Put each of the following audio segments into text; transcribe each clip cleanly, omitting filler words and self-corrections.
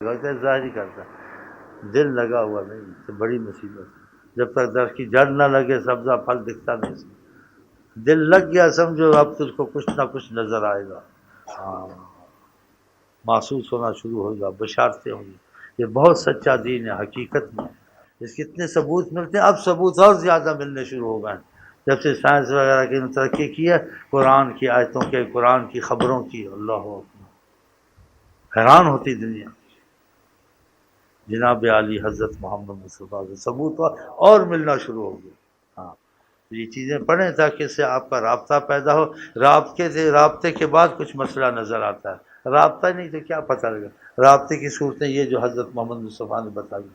ظاہر ہی کرتا دل لگا ہوا نہیں، تو بڑی مصیبت ہے۔ جب تک درخت کی جڑ نہ لگے سبزہ پھل دکھتا نہیں اس میں۔ دل لگ گیا سمجھو اب تجھ کو کچھ نہ کچھ نظر آئے گا، ہاں محسوس ہونا شروع ہوگا، بشارتیں ہوں گی۔ یہ بہت سچا دین ہے حقیقت میں، اس کے اتنے ثبوت ملتے ہیں، اب ثبوت اور زیادہ ملنے شروع ہو گئے ہیں جب سے سائنس وغیرہ کی ترقی کی ہے، قرآن کی آیتوں کے، قرآن کی خبروں کی۔ اللہ اکبر، حیران ہوتی دنیا جناب عالی حضرت محمد مصطفیٰ سے ثبوت اور ملنا شروع ہو گیا۔ ہاں یہ چیزیں پڑھیں تاکہ اس سے آپ کا رابطہ پیدا ہو، رابطے کے بعد کچھ مسئلہ نظر آتا ہے، رابطہ نہیں تو کیا پتہ لگا۔ رابطے کی صورتیں یہ جو حضرت محمد مصطفیٰ نے بتائی،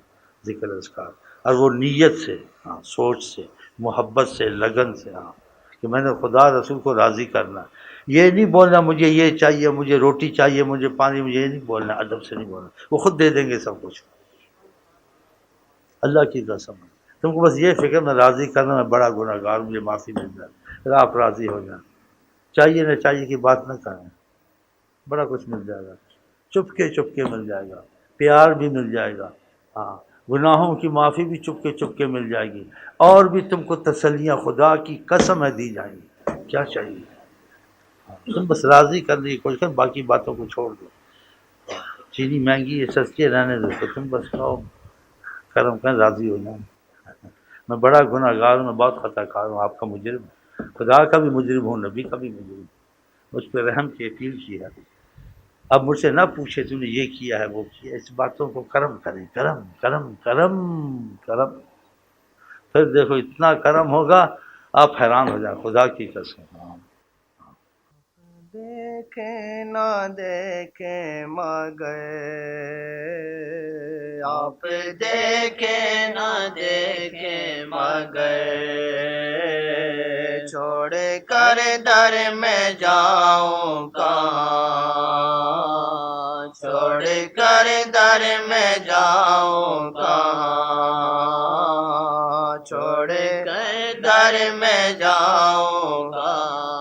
ذکر اذکار، اور وہ نیت سے، ہاں سوچ سے، محبت سے، لگن سے، ہاں کہ میں نے خدا رسول کو راضی کرنا ہے۔ یہ نہیں بولنا مجھے یہ چاہیے، مجھے روٹی چاہیے، مجھے پانی، مجھے یہ نہیں بولنا، ادب سے نہیں بولنا، وہ خود دے دیں گے سب کچھ، اللہ کی قسم ہے۔ تم کو بس یہ فکر میں راضی کرنا، میں بڑا گناہ گار، مجھے معافی مل جائے، پھر آپ راضی ہو جائیں، چاہیے نہ چاہیے کی بات نہ کریں، بڑا کچھ مل جائے گا، چپ کے مل جائے گا، پیار بھی مل جائے گا، ہاں گناہوں کی معافی بھی چپ کے مل جائے گی، اور بھی تم کو تسلیاں خدا کی قسم ہے دی جائیں گی۔ کیا چاہیے؟ تم بس راضی کرنے کی کوشش کر، باقی باتوں کو چھوڑ دو۔ چینی مہنگی ہے، سستی رہنے دو، تو تم بس کھاؤ، کرم کریں، راضی ہو جائیں۔ میں بڑا گناہ گار ہوں، میں بہت خطا کار ہوں، آپ کا مجرم ہوں، خدا کا بھی مجرم ہوں، نبی کا بھی مجرم ہوں، مجھ پہ رحم کی اپیل کی ہے۔ اب مجھ سے نہ پوچھے تم نے یہ کیا ہے وہ کیا، اس باتوں کو کرم کریں، کرم کرم کرم کرم، پھر دیکھو اتنا کرم ہوگا آپ حیران ہو جائیں، خدا کی قسم۔ دیکھے نہ دیکھے مگر آپ دیکھے نہ دیکھے مگر چھوڑ کر در میں جاؤں کہاں، چھوڑ کر در میں جاؤں کہاں، چھوڑ کر در میں جاؤں کہاں۔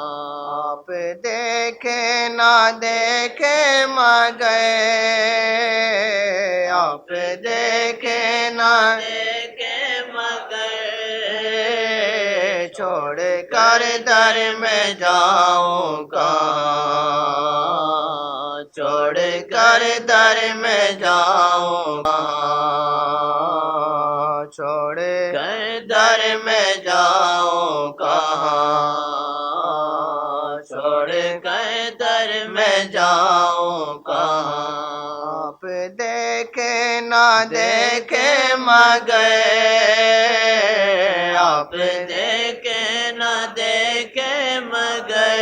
آپ دیکھے نہ دیکھے مگر آپ دیکھے نہ دیکھے مگر چھوڑ کر در میں جاؤں کہاں، چھوڑ کر در میں جاؤں کہاں، چھوڑ کر در میں جاؤں کہاں، چھوڑ کر در میں جاؤں کہاں۔ آپ دیکھے نہ دیکھے مگر آپ دیکھے نہ دیکھے مگر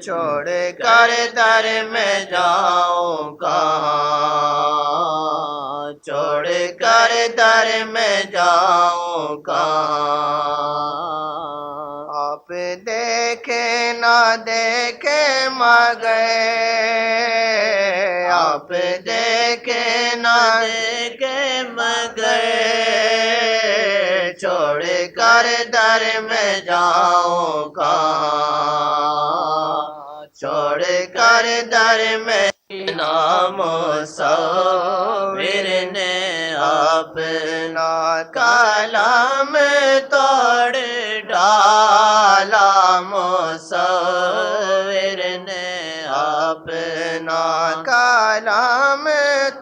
چھوڑ کر در میں جاؤں کہاں، چھوڑ کر در میں جاؤں کہاں۔ آپ دیکھے نہ دیکھے مگر آپ دیکھے نہ دیکھے مگر چھوڑ کر در میں جاؤں کہاں، چھوڑ کر در میں نام مصور نے اپنا کلام توڑ ڈالا، مصور نے اپنا کلام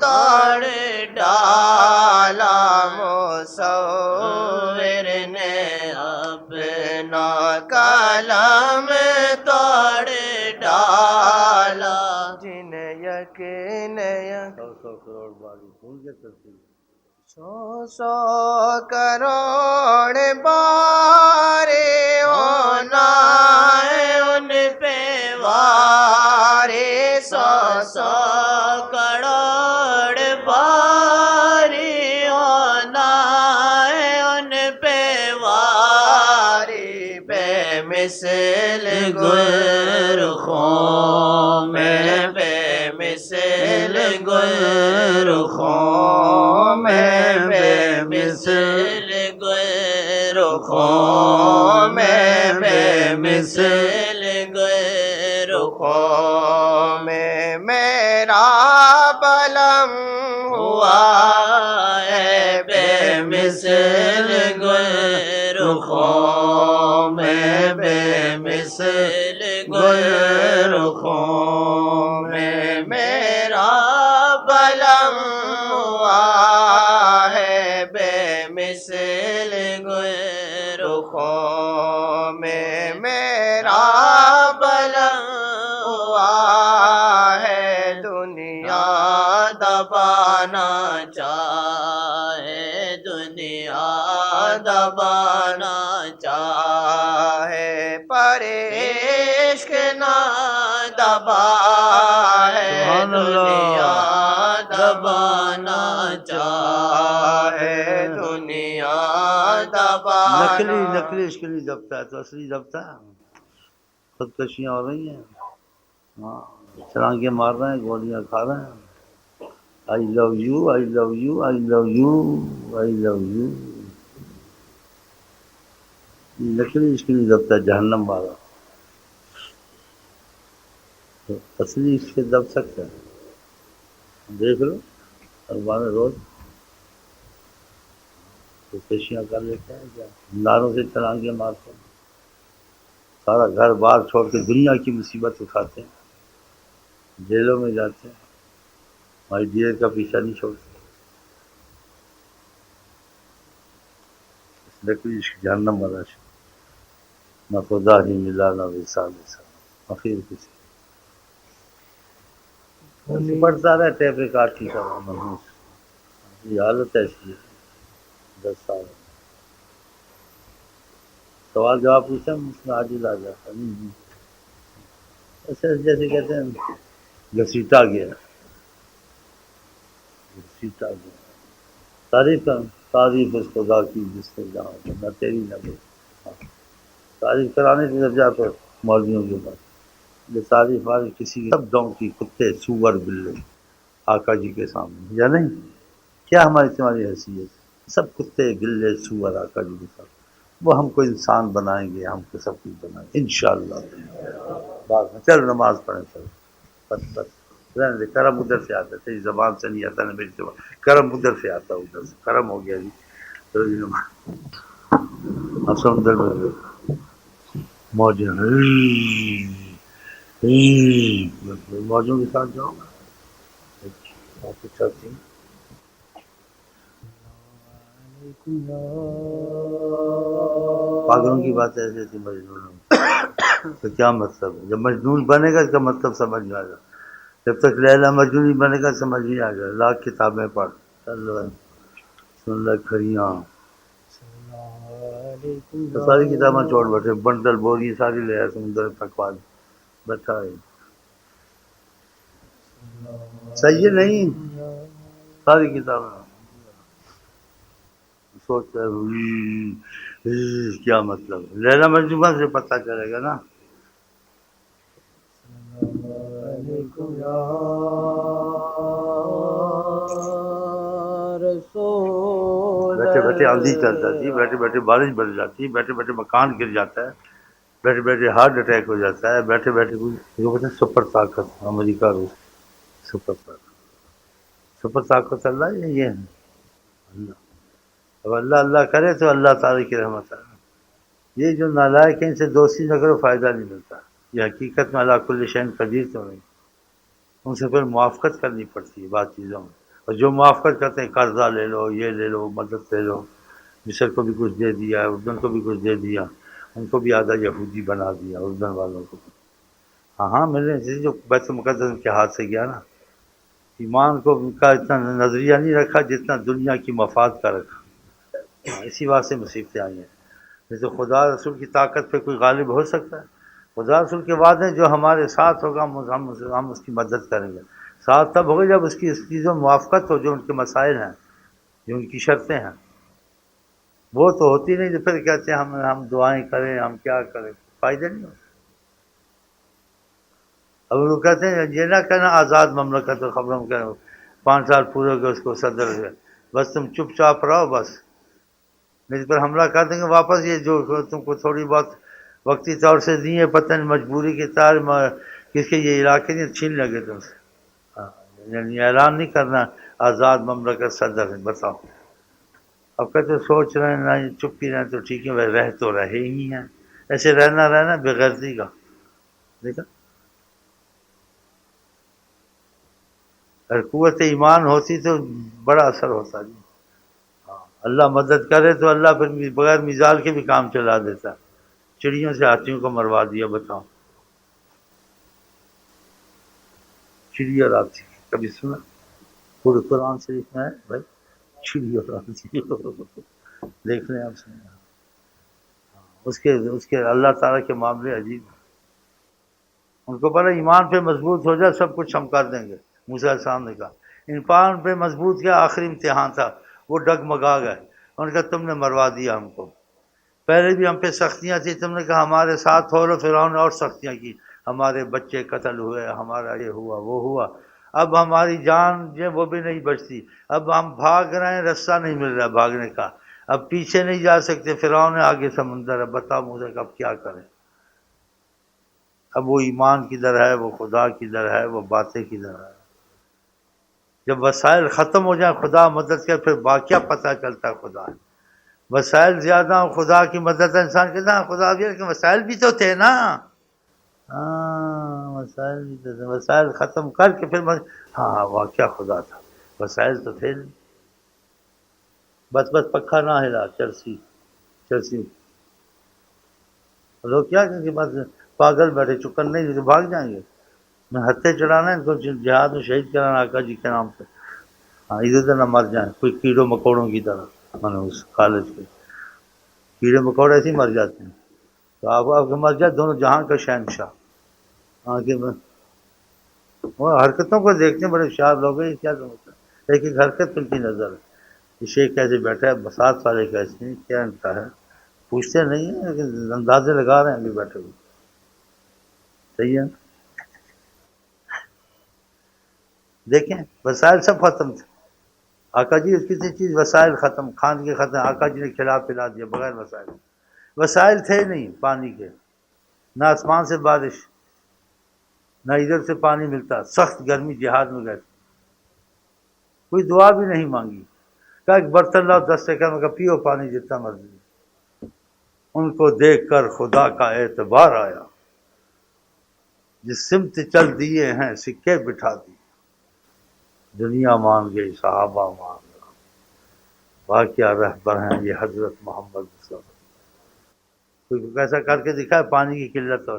توڑ ڈالا، مصور نے اپنا کلام توڑ ڈالا۔ جن یقین سو کروڑ باری بھول گئے تصویر، 100 کروڑ بار ہونا ہے ان پہ وار، 100 کروڑ بار ہونا ہے ان پہ وار، بے مثل گل رخوں میں، بے مثل گل رخوں میں، بے مثل گل رخوں میں، بے مثل گل رخوں میں، میرا بلم ہوا ہے بے مثل گل رخوں میں، بے مثل گل رخوں میں میرا بلم ہوا ہے بے مثل گل رخوں میں میرا بلم ہوا ہے، دنیا دبانا چاہے، دنیا دبانا چاہے، پر عشق نہ دبا ہے، سبحان اللہ۔ دنیا دبانا چاہے، دنیا دبانا نقلی عشق نہیں دبتا ہے تو اصلی دبتا ہے۔ خودکشیاں ہو رہی ہیں، ہاں، چھلانگیں مار رہے ہیں، گولیاں کھا رہے ہیں۔ I love you, I love you, I love you, I love you. نقلی عشق نہیں دبتا، جہنم والا۔ تو اصلی عشق دب سکتا ہے، دیکھ لو اخبار روز خودکشیاں کر لیتے ہیں، کیا ناروں سے چھلانگیں مارتے ہیں، سارا گھر بار چھوڑ کے دنیا کی مصیبت اٹھاتے ہیں، جیلوں میں جاتے ہیں، مائی ڈیئر کا پیچھا نہیں چھوڑتے۔ نقلی عشق جہنم والا عشق، نہ خدا ہی ملا نہ وصال آخر کسی پڑتا رہے ٹیپ ریکارڈ کی طرح محسوس۔ یہ حالت ایسی ہے 10 سال سوال جواب پوچھا اس میں عاجز آ جاتا نہیں، ایسے جیسے کہتے ہیں گھسیٹا گیا، گھسیٹا گیا۔ تعریف کر، تعریف اس خدا کی جس نے جہاں نہ تیری نہ میری، تعریف کرانے کی درجہ پر مولویوں کے پاس یہ تعریف والی کسی کی سب دوں کی کتے سور بلے آقا جی کے سامنے یا نہیں، کیا ہماری تمہاری حیثیت، سب کتے بلے سور آقا جی کے سامنے، وہ ہم کو انسان بنائیں گے، ہم کو سب کچھ بنائیں گے انشاءاللہ۔ بعد میں چل نماز پڑھیں، چل بس بس رہنے دے، کرم ادھر سے آتا ہے، تیری زبان سے نہیں آتا نا میری زبان، کرم ادھر سے آتا ہے، ادھر سے کرم ہو گیا جی، چلو جی نماز۔ اب سمندر میں موجیں موجوں کے ساتھ جاؤ چلتی ہیں۔ پاگلوں کی بات ایسی تھی مجنون تو کیا مطلب ہے، جب مجنون بنے گا اس کا مطلب سمجھ میں آئے گا، جب تک لیلا مجنون نہیں بنے گا سمجھ نہیں آئے گا، لاکھ کتابیں پڑھ، سن لے کھڑیاں، تو ساری کتابیں چھوڑ بیٹھے، بنڈل بوری ساری لے آئے سمندر پکوا بیٹھا ہے، صحیح نہیں ساری کتابیں سوچتا ہے کیا مطلب ہے، لیلا مجنون سے پتہ چلے گا نا۔ بیٹھے بیٹھے آندھی چل جاتی ہے، بیٹھے بیٹھے بارش برس جاتی ہے، بیٹھے بیٹھے مکان گر جاتا ہے، بیٹھے بیٹھے ہارٹ اٹیک ہو جاتا ہے، بیٹھے بیٹھے کوئی سپر طاقت امریکہ روس سپر طاقت، سپر طاقت اللہ ہے یہ ہے اللہ، اب اللہ اللہ کرے تو اللہ تعالی کی رحمت ہے، یہ جو نالائق ہیں ان سے دوستی نہ کرو فائدہ نہیں ملتا، یہ حقیقت میں اللہ کل شین قدیر تو نہیں، ان سے پھر موافقت کرنی پڑتی ہے بات چیزوں میں، اور جو موافقت کرتے ہیں قرضہ لے لو، یہ لے لو، مدد لے لو، مصر کو بھی کچھ دے دیا، اردن کو بھی کچھ دے دیا، ان کو بھی آدھا یہودی بنا دیا اردن والوں کو، ہاں ہاں میں نے جو بیت المقدس کے ہاتھ سے گیا نا، ایمان کو کا اتنا نظریہ نہیں رکھا جتنا دنیا کی مفاد کا رکھا، اسی بات سے مصیبتیں آئی ہیں، نہیں تو خدا رسول کی طاقت پہ کوئی غالب ہو سکتا ہے، خدا رسول کے وعدے جو ہمارے ساتھ ہوگا ہم اس کی مدد کریں گے، ساتھ تب ہوگا جب اس کی اس چیزوں موافقت ہو جو ان کے مسائل ہیں، جو ان کی شرطیں ہیں، وہ تو ہوتی نہیں، تو پھر کہتے ہیں ہم دعائیں کریں، ہم کیا کریں، فائدہ نہیں ہوتا۔ اب وہ کہتے ہیں یہ نہ کہنا آزاد مملکت و خبروں کہ 5 سال پورے ہو گئے اس کو صدر ہوئے، بس تم چپ چاپ رہو بس، نہیں پر حملہ کر دیں گے واپس، یہ جو تم کو تھوڑی بہت وقتی طور سے دیے پتہ نہیں مجبوری کے تار کس کے یہ علاقے نہیں چھین لگے تم سے، ہاں یعنی اعلان نہیں کرنا آزاد مملکت صدر ہے، بتاؤ اب کہتے سوچ رہے ہیں نہیں چپ ہی رہیں تو ٹھیک ہے، بھائی رہ تو رہے ہی ہیں، ایسے رہنا بغیرتی کا، دیکھا اگر قوت ایمان ہوتی تو بڑا اثر ہوتا جی۔ اللہ مدد کرے تو اللہ پھر بغیر میزال کے بھی کام چلا دیتا، چڑیوں سے ہاتھیوں کو مروا دیا، بتاؤ چڑی اور ہاتھی کبھی سنا؟ پورے قرآن شریف میں ہے بھائی، چڑی اور ہاتھی دیکھ لیں آپ سنا، اس کے اللہ تعالیٰ کے معاملے عجیب ہیں، ان کو پتہ ایمان پہ مضبوط ہو جائے سب کچھ ہم کر دیں گے۔ موسیٰ علیہ السلام نے کہا ایمان پہ مضبوط کیا، آخری امتحان تھا، وہ ڈگمگا گئے، انہوں نے کہا تم نے مروا دیا ہم کو، پہلے بھی ہم پہ سختیاں تھیں، تم نے کہا ہمارے ساتھ ہو، فرعون نے اور سختیاں کی، ہمارے بچے قتل ہوئے، ہمارا یہ ہوا وہ ہوا، اب ہماری جان جو وہ بھی نہیں بچتی، اب ہم بھاگ رہے ہیں، راستہ نہیں مل رہا بھاگنے کا، اب پیچھے نہیں جا سکتے، فرعون ہے آگے سمندر ہے، بتاؤ موسیٰ کہ اب کیا کریں؟ اب وہ ایمان کدھر ہے، وہ خدا کدھر ہے، وہ باتیں کدھر ہے؟ جب وسائل ختم ہو جائیں خدا مدد کر، پھر واقعہ پتہ چلتا ہے خدا ہے۔ وسائل زیادہ ہوں خدا کی مدد ہے، انسان کہتا ہے خدا بھی ہے، لیکن وسائل بھی تو تھے نا، ہاں وسائل بھی تو تھے، وسائل ختم کر کے پھر ہاں واقعہ خدا تھا، وسائل تو تھے نہیں، بس پکا نہ ہلا، چرسی لوگ کیا کہیں گے، بس پاگل بیٹھے چکن نہیں تو بھاگ جائیں گے، میں ہتھے چڑھانا ہے ان کو، جہاد میں شہید کرانا آقا جی کے نام پہ، ہاں ادھر ادھر نہ مر جائیں کوئی کیڑوں مکوڑوں کی طرح، میں نے اس کالج کے کیڑے مکوڑے ایسے ہی مر جاتے ہیں، تو آپ کے مر جائے دونوں جہان کا شہنشاہ، آگے میں وہ حرکتوں کو دیکھتے ہیں بڑے ہوشیار لوگ ہیں، یہ کیا ہوتا ہے ایک ایک حرکت ان کی نظر ہے، یہ شیخ کیسے بیٹھا ہے، بسات والے کیسے ہیں، کیا ان کا ہے، پوچھتے نہیں ہیں لیکن اندازے لگا رہے ہیں ابھی بیٹھے ہوئے، صحیح ہے، دیکھیں وسائل سب ختم تھے، آقا جی کسی چیز وسائل ختم، کھان کے ختم، آقا جی نے کھلا پلا دیا بغیر وسائل، وسائل تھے نہیں پانی کے، نہ آسمان سے بارش، نہ ادھر سے پانی ملتا، سخت گرمی جہاد میں گئے، کوئی دعا بھی نہیں مانگی، کہا ایک برتن لاؤ 10 سیکنڈ میں پیو پانی جتنا مرضی، ان کو دیکھ کر خدا کا اعتبار آیا، جس سمت چل دیے ہیں سکے بٹھا دیے، دنیا مان گئی صحابہ مان گئے، واقعہ رہبر ہیں یہ حضرت محمد صلی اللہ علیہ وسلم، کوئی کیسا کر کے دکھائے پانی کی قلت ہو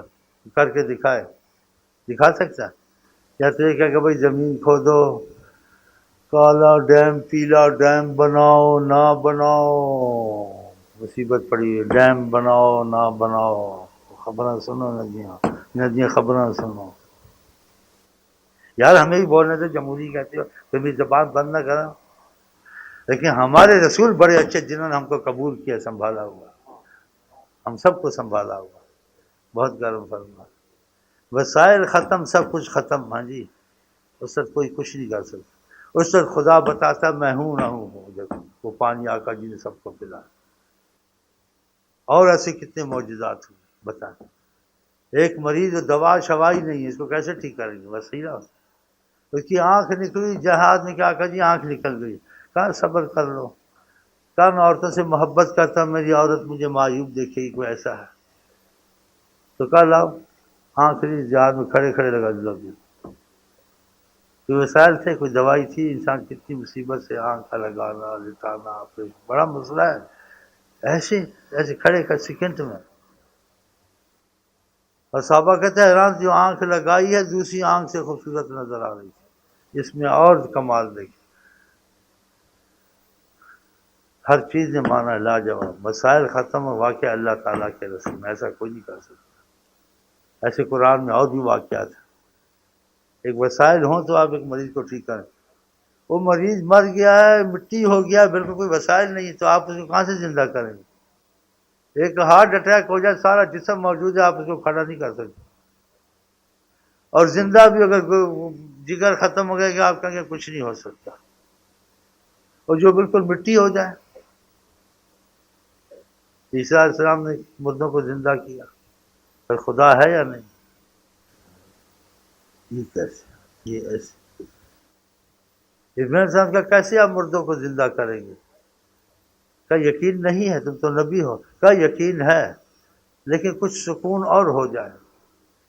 کر کے دکھا سکتا ہے، یا تو یہ کہ بھائی زمین کھودو، کالا ڈیم پیلا ڈیم بناؤ نہ بناؤ، مصیبت پڑی ہے، ڈیم بناؤ نہ بناؤ، خبریں سنو ندیاں خبریں سنو، یار ہمیں بھی بولنے سے جمہوری کہتے ہو پھر بھی زبان بند نہ کرو، لیکن ہمارے رسول بڑے اچھے جنہوں نے ہم کو قبول کیا، سنبھالا ہوا، ہم سب کو سنبھالا ہوا، بہت گرم فرما، وسائل ختم سب کچھ ختم، ہاں جی اس وقت کوئی کچھ نہیں کر سکتا، اس وقت خدا بتاتا میں ہوں نہ ہوں، جب وہ پانی آقا جی نے سب کو پلایا، اور ایسے کتنے معجزات ہوئے بتائیں، ایک مریض دوا شوائی نہیں ہے، اس کو کیسے ٹھیک کریں گے، بس صحیح رہا، اس کی آنکھ نکلی جہاد میں، کیا آقا جی آنکھ نکل گئی، کہا صبر کر لو، کہا میں عورتوں سے محبت کرتا ہوں، میری عورت مجھے معیوب دیکھے گی، کوئی ایسا ہے، تو کہا لاؤ، آخری جہاد میں کھڑے کھڑے لگا دیا، کوئی وسائل تھے، کوئی دوائی تھی، انسان کتنی مصیبت سے آنکھ کا لگانا لٹانا، پھر بڑا مسئلہ ہے، ایسے کھڑے سیکنڈ میں، اور صحابہ کہتے ہیں حیران جو آنکھ لگائی ہے دوسری آنکھ سے خوبصورت نظر آ رہی تھی، اس میں اور کمال دیکھیں، ہر چیز نے مانا لاجواب، مسائل ختم ہو، واقعہ اللہ تعالیٰ کے رسول میں ایسا کوئی نہیں کر سکتا، ایسے قرآن میں اور بھی واقعات ہیں، ایک وسائل ہوں تو آپ ایک مریض کو ٹھیک کریں، وہ مریض مر گیا ہے مٹی ہو گیا بالکل کوئی وسائل نہیں، تو آپ اس کو کہاں سے زندہ کریں گے، ایک ہارٹ اٹیک ہو جائے سارا جسم موجود ہے آپ اس کو کھڑا نہیں کر سکتے، اور زندہ بھی اگر جگر ختم ہو گیا کہ آپ کہیں گے کچھ نہیں ہو سکتا، اور جو بالکل مٹی ہو جائے، عیسیٰ علیہ السلام نے مردوں کو زندہ کیا، پھر خدا ہے یا نہیں، یہ کیسے، یہ ایسے ابراہیم صاحب کا کیسے آپ مردوں کو زندہ کریں گے؟ کا یقین نہیں ہے، تم تو نبی ہو، کا یقین ہے لیکن کچھ سکون اور ہو جائے،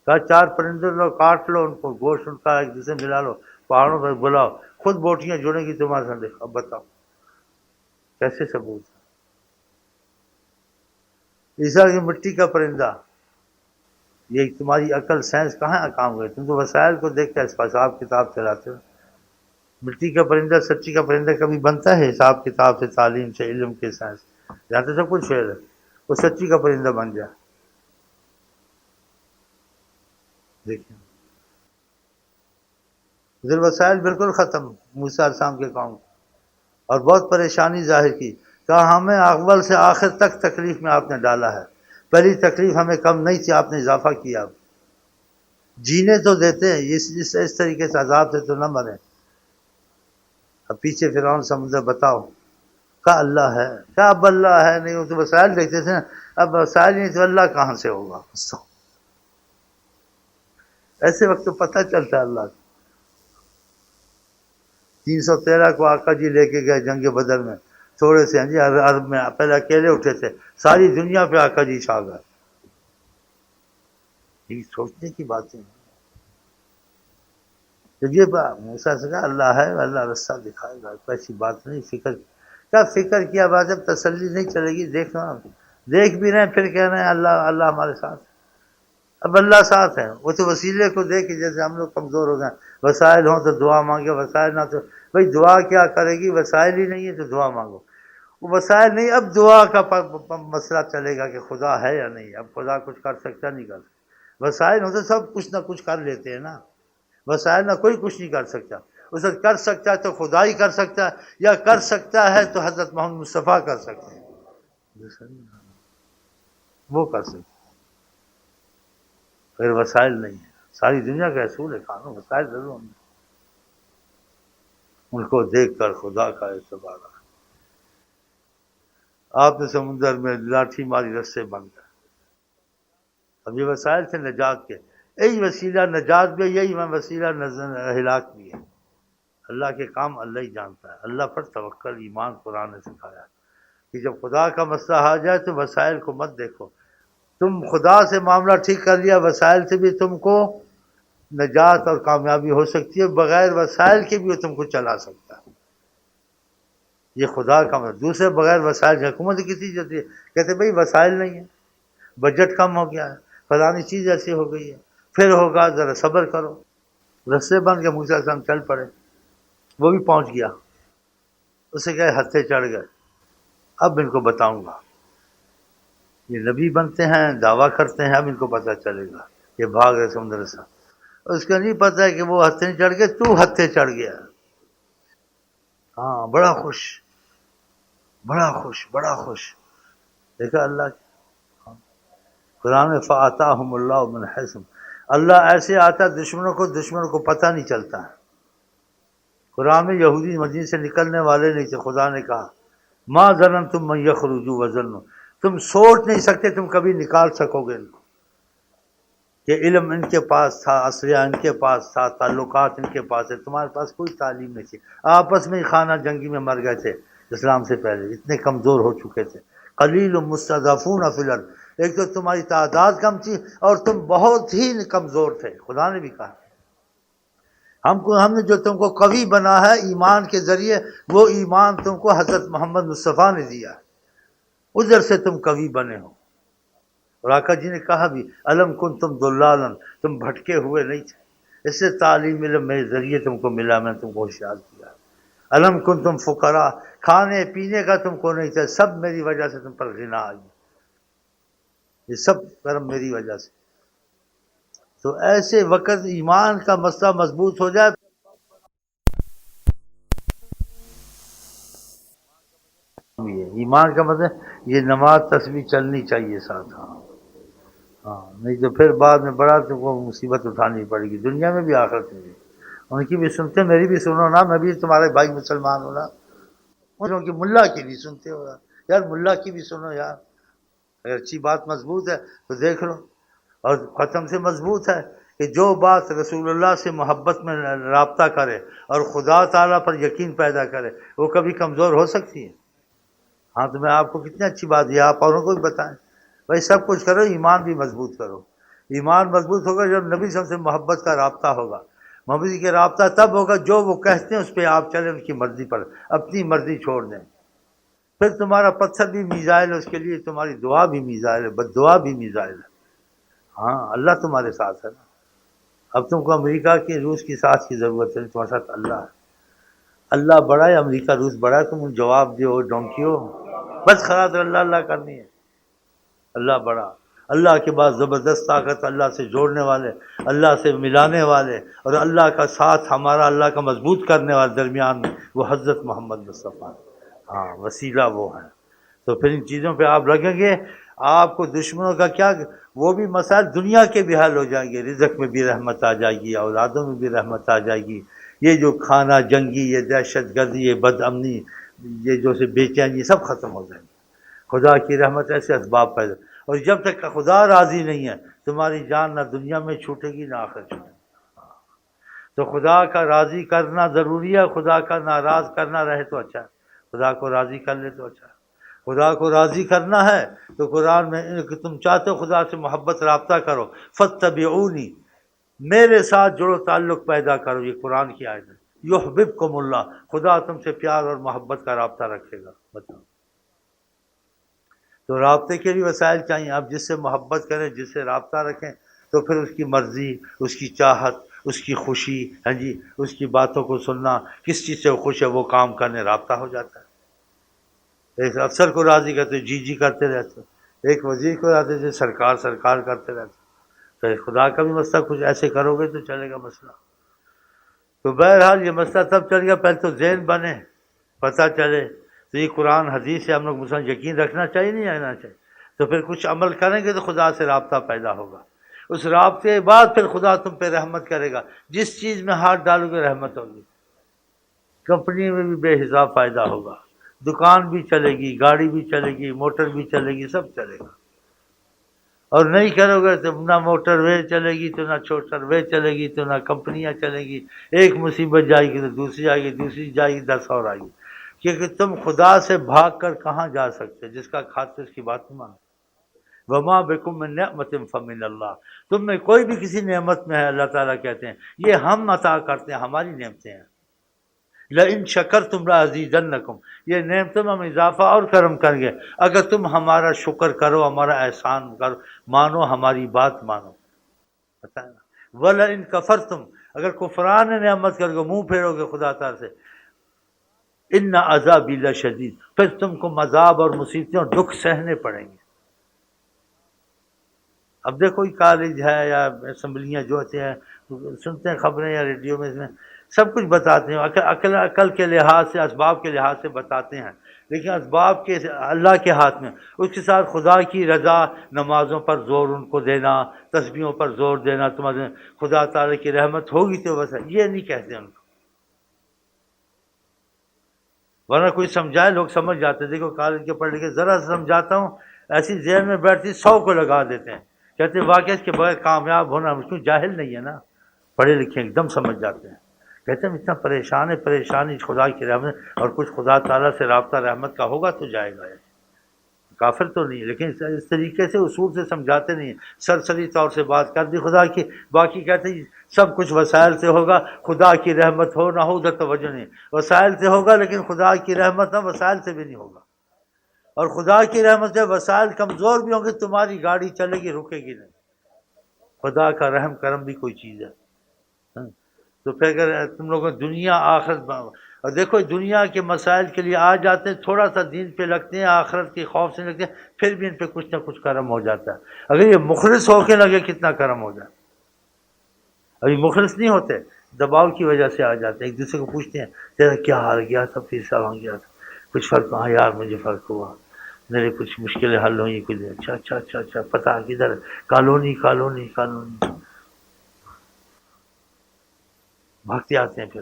کہا 4 پرندے لو، کاٹ لو ان کو، گوشت ان کا ایک دوسرے ملا لو، پہاڑوں پر بلاؤ، خود بوٹیاں جڑیں گی تمہارے ساتھ، اب بتاؤ کیسے ثبوت ہے؟ عیسیٰ کی مٹی کا پرندہ، یہ تمہاری عقل سائنس کہاں کام گئے؟ تم تو وسائل کو دیکھ کے حساب کتاب چلاتے ہو۔ مٹی کا پرندہ سچی کا پرندہ کبھی بنتا ہے حساب کتاب سے، تعلیم سے، علم کے، سائنس، جہاں تو سب کچھ فیل ہے، وہ سچی کا پرندہ بن جائے۔ دیکھیں ادھر وسائل بالکل ختم، موسیٰ علیہ السلام کے قوم، اور بہت پریشانی ظاہر کی، کہا ہمیں اول سے آخر تک تکلیف میں آپ نے ڈالا ہے، پہلی تکلیف ہمیں کم نہیں تھی، آپ نے اضافہ کیا، جینے تو دیتے ہیں، اس طریقے سے عذاب سے تو نہ مرے۔ اب پیچھے فرعون سمندر بتاؤ، کہا اللہ ہے، کہا اب اللہ ہے نہیں، وہ تو وسائل دیکھتے تھے نا، اب وسائل نہیں تو اللہ کہاں سے ہوگا؟ ایسے وقت تو پتہ چلتا ہے اللہ کو۔ 313 کو آقا جی لے کے گئے جنگ بدر میں، تھوڑے سے ہیں جی عرب میں، پہلے اکیلے اٹھے تھے، ساری دنیا پہ آقا جی چھا گئے۔ یہ سوچنے کی باتیں ہیں۔ جب یہ موسیٰ سے کہا اللہ ہے، اللہ رستہ دکھائے گا، ایسی بات نہیں، فکر کیا فکر کیا بات، جب تسلی نہیں چلے گی، دیکھنا دیکھ بھی رہے ہیں پھر کہہ رہے ہیں اللہ اللہ ہمارے ساتھ، اب اللہ ساتھ ہے، وہ تو وسیلے کو دیکھ کے، جیسے ہم لوگ کمزور ہو گئے، وسائل ہوں تو دعا مانگے، وسائل نہ تو بھائی دعا کیا کرے گی، وسائل ہی نہیں ہے تو دعا مانگو، وہ وسائل نہیں، اب دعا کا مسئلہ چلے گا کہ خدا ہے یا نہیں، اب خدا کچھ کر سکتا نہیں کر سکتا، وسائل ہوں تو سب کچھ نہ کچھ کر لیتے ہیں نا، وسائل نہ کوئی کچھ نہیں کر سکتا، اس وقت کر سکتا ہے تو خدا ہی کر سکتا ہے، یا کر سکتا ہے تو حضرت محمد مصطفیٰ کر سکتے ہیں، وہ کر سکتے، پھر وسائل نہیں ہے، ساری دنیا کا اصول ہے، قانون وسائل ضرور ہیں، ان کو دیکھ کر خدا کا اعتبار، آپ نے سمندر میں لاٹھی ماری، رسے بن گئے، اب یہ وسائل تھے نجات کے، یہی وسیلہ نجات بھی، یہی وسیلہ ہلاک بھی ہے، اللہ کے کام اللہ ہی جانتا ہے، اللہ پر توکل، ایمان قرآن نے سکھایا کہ جب خدا کا مسئلہ آ جائے تو وسائل کو مت دیکھو، تم خدا سے معاملہ ٹھیک کر لیا، وسائل سے بھی تم کو نجات اور کامیابی ہو سکتی ہے، بغیر وسائل کے بھی وہ تم کو چلا سکتا ہے، یہ خدا کا مسئلہ، دوسرے بغیر وسائل کی حکومت کسی جاتی ہے، کہتے بھائی وسائل نہیں ہے، بجٹ کم ہو گیا ہے، فلانی چیز ایسی ہو گئی ہے، پھر ہوگا، ذرا صبر کرو، رسے بن کے موسیٰ علیہ السلام چل پڑے، وہ بھی پہنچ گیا، اسے کہے ہتھے چڑھ گئے، اب ان کو بتاؤں گا، یہ نبی بنتے ہیں، دعویٰ کرتے ہیں، اب ان کو پتہ چلے گا، یہ بھاگ رہے سمندر سے، اس کو نہیں پتہ ہے کہ وہ ہتھے نہیں چڑھ گئے، تو ہتھے چڑھ گیا، ہاں بڑا خوش، بڑا خوش، بڑا خوش، دیکھا اللہ قرآن میں فَآتَاهُمُ اللَّهُ مِنْ حَيْثُ، اللہ ایسے آتا دشمنوں کو پتہ نہیں چلتا ہے، قرآن میں یہودی مدینے سے نکلنے والے نہیں تھے، خدا نے کہا مَا ظَنَنْتُم مَّن يَخْرُجُوا وَظَنُّوا، تم سوچ نہیں سکتے تم کبھی نکال سکو گے ان کو، کہ علم ان کے پاس تھا، اسلحہ ان کے پاس تھا، تعلقات ان کے پاس ہے، تمہارے پاس کوئی تعلیم نہیں تھی، آپس میں ہی خانہ جنگی میں مر گئے تھے، اسلام سے پہلے اتنے کمزور ہو چکے تھے، قلیل مستضعفون فی الارض، ایک تو تمہاری تعداد کم تھی اور تم بہت ہی کمزور تھے، خدا نے بھی کہا ہم نے جو تم کو قوی بنا ہے ایمان کے ذریعے، وہ ایمان تم کو حضرت محمد مصطفیٰ نے دیا، ادھر سے تم قوی بنے ہو، اور آقا جی نے کہا بھی علم کن تم دلالن، تم بھٹکے ہوئے نہیں تھے، اس سے تعلیم علم میرے ذریعے تم کو ملا، میں نے تم کو ہوشیار کیا، علم کن تم فقراء، کھانے پینے کا تم کو نہیں تھا، سب میری وجہ سے تم پر غنا آئی، یہ سب کرم میری وجہ سے، تو ایسے وقت ایمان کا مسئلہ مضبوط ہو جائے، ایمان کا مطلب یہ نماز تسبیح چلنی چاہیے ساتھ، ہاں نہیں تو پھر بعد میں بڑا تم کو مصیبت اٹھانی پڑے گی، دنیا میں بھی آخرت میں بھی، ان کی بھی سنتے، میری بھی سنو نا، میں بھی تمہارے بھائی مسلمان ہوں نا، ان کی ملا کی بھی سنتے ہو یار، ملا کی بھی سنو یار، اگر اچھی بات مضبوط ہے تو دیکھ لو، اور ختم سے مضبوط ہے کہ جو بات رسول اللہ سے محبت میں رابطہ کرے اور خدا تعالیٰ پر یقین پیدا کرے وہ کبھی کمزور ہو سکتی ہے؟ ہاں تو میں آپ کو کتنی اچھی بات یہ آپ اوروں کو بھی بتائیں بھائی سب کچھ کرو ایمان بھی مضبوط کرو. ایمان مضبوط ہوگا جب نبی صلی اللہ علیہ وسلم سے محبت کا رابطہ ہوگا. محبت کا رابطہ تب ہوگا جو وہ کہتے ہیں اس پہ آپ چلیں ان کی مرضی پر اپنی مرضی چھوڑ دیں. پھر تمہارا پتھر بھی میزائل ہے اس کے لیے تمہاری دعا بھی میزائل ہے بد دعا بھی میزائل ہے. ہاں اللہ تمہارے ساتھ ہے نا. اب تم کو امریکہ کی روس کی ساتھ کی ضرورت ہے تمہارے ساتھ اللہ ہے. اللہ بڑا ہے امریکہ روس بڑا ہے تم جواب دو ڈونکیو بس خلاص اللہ اللہ کرنی ہے. اللہ بڑا اللہ کے بعد زبردست طاقت اللہ سے جوڑنے والے اللہ سے ملانے والے اور اللہ کا ساتھ ہمارا اللہ کا مضبوط کرنے والے درمیان میں وہ حضرت محمد مصطفیٰ. ہاں وسیلہ وہ ہے. تو پھر ان چیزوں پہ آپ لگیں گے آپ کو دشمنوں کا کیا وہ بھی مسائل دنیا کے بھی حل ہو جائیں گے. رزق میں بھی رحمت آ جائے گی اولادوں میں بھی رحمت آ جائے گی. یہ جو کھانا جنگی یہ دہشت گردی یہ بد امنی یہ جو سے بے چینی سب ختم ہو جائیں گے. خدا کی رحمت ایسے اسباب پیدا اور جب تک خدا راضی نہیں ہے تمہاری جان نہ دنیا میں چھوٹے گی نہ آخرت چھوٹے گی. تو خدا کا راضی کرنا ضروری ہے. خدا کا ناراض کرنا رہے تو اچھا ہے. خدا کو راضی کر لے تو اچھا ہے. خدا کو راضی کرنا ہے تو قرآن میں کہ تم چاہتے ہو خدا سے محبت رابطہ کرو فاتبعونی میرے ساتھ جڑو تعلق پیدا کرو. یہ قرآن کی آیت ہے. یحببکم اللہ خدا تم سے پیار اور محبت کا رابطہ رکھے گا. بتاؤ تو رابطے کے لیے وسائل چاہیے. آپ جس سے محبت کریں جس سے رابطہ رکھیں تو پھر اس کی مرضی اس کی چاہت اس کی خوشی ہاں جی اس کی باتوں کو سننا کس چیز سے وہ خوش ہے وہ کام کرنے رابطہ ہو جاتا ہے. ایک افسر کو راضی کرتے جی جی کرتے رہتے ایک وزیر کو راضی تھے سرکار سرکار کرتے رہتے. تو خدا کا بھی مسئلہ کچھ ایسے کرو گے تو چلے گا مسئلہ. تو بہرحال یہ مسئلہ تب چل گیا پہلے تو ذہن بنے پتہ چلے. تو یہ قرآن حدیث سے ہم لوگ مسلمان یقین رکھنا چاہیے نہیں رہنا چاہیے. تو پھر کچھ عمل کریں گے تو خدا سے رابطہ پیدا ہوگا. اس رابطے کے بعد پھر خدا تم پہ رحمت کرے گا. جس چیز میں ہاتھ ڈالو گے رحمت ہوگی. کمپنی میں بھی بے حساب فائدہ ہوگا. دکان بھی چلے گی گاڑی بھی چلے گی موٹر بھی چلے گی سب چلے گا. اور نہیں کرو گے تو نہ موٹر وے چلے گی تو نہ چھوٹر وے چلے گی تو نہ کمپنیاں چلیں گی. ایک مصیبت جائے گی تو دوسری آئے گی دوسری جائے گی 10 اور آئے گی. کیونکہ تم خدا سے بھاگ کر کہاں جا سکتے جس کا کھاتے اس کی بات نہیں مانتے. وما بکم من نعمت فمن اللہ تم میں کوئی بھی کسی نعمت میں ہے اللہ تعالیٰ کہتے ہیں یہ ہم عطا کرتے ہیں ہماری نعمتیں ہیں. لئن شکرتم لازیدنکم یہ نعمتوں میں ہم اضافہ اور کرم کریں گے اگر تم ہمارا شکر کرو ہمارا احسان کرو مانو ہماری بات مانو. بتائیں نا ولئن کفرتم اگر کفران نعمت کرو گے منہ پھیرو گے خدا تعالیٰ سے ان عذابی لشدید پھر تم کو عذاب اور مصیبتیں اور دکھ سہنے پڑیں گے. اب دیکھو یہ کالج ہے یا اسمبلیاں جو ہوتے ہیں سنتے ہیں خبریں یا ریڈیو میں سب کچھ بتاتے ہیں عقل کے لحاظ سے اسباب کے لحاظ سے بتاتے ہیں لیکن اسباب کے اللہ کے ہاتھ میں. اس کے ساتھ خدا کی رضا نمازوں پر زور ان کو دینا تسبیحوں پر زور دینا تمہارے خدا تعالیٰ کی رحمت ہوگی تو بس یہ نہیں کہتے ان کو. ورنہ کوئی سمجھائے لوگ سمجھ جاتے. دیکھو کالج کے پڑھ لکھے ذرا سمجھاتا ہوں ایسی ذہن میں بیٹھتی 100 کو لگا دیتے ہیں. کہتے ہیں واقعہ اس کے بغیر کامیاب ہونا مشکل. جاہل نہیں ہے نا پڑھے لکھے ایک دم سمجھ جاتے ہیں. کہتے ہیں اتنا پریشان ہے پریشانی خدا کی رحمت اور کچھ خدا تعالیٰ سے رابطہ رحمت کا ہوگا تو جائے گا. کافر تو نہیں لیکن اس طریقے سے اصول سے سمجھاتے نہیں ہیں. سرسری طور سے بات کر دی خدا کی باقی کہتے ہیں سب کچھ وسائل سے ہوگا خدا کی رحمت ہو نہ ہو ادھر توجہ نہیں. وسائل سے ہوگا لیکن خدا کی رحمت نہ وسائل سے بھی نہیں ہوگا. اور خدا کی رحمت سے وسائل کمزور بھی ہوں گے تمہاری گاڑی چلے گی رکے گی نہیں. خدا کا رحم کرم بھی کوئی چیز ہے. تو پھر اگر تم لوگوں دنیا آخرت اور دیکھو دنیا کے مسائل کے لیے آ جاتے ہیں تھوڑا سا دین پہ لگتے ہیں آخرت کے خوف سے لگتے ہیں پھر بھی ان پہ کچھ نہ کچھ کرم ہو جاتا ہے. اگر یہ مخلص ہو کے لگے کتنا کرم ہو جائے. ابھی مخلص نہیں ہوتے دباؤ کی وجہ سے آ جاتے ہیں ایک دوسرے کو پوچھتے ہیں تیرا کیا حال گیا تھا فیصلہ ہو گیا تھا کچھ فرق ہاں یار مجھے فرق ہوا میرے کچھ مشکلیں حل ہوئی کچھ اچھا پتہ کدھر کالونی بھاگتے آتے ہیں. پھر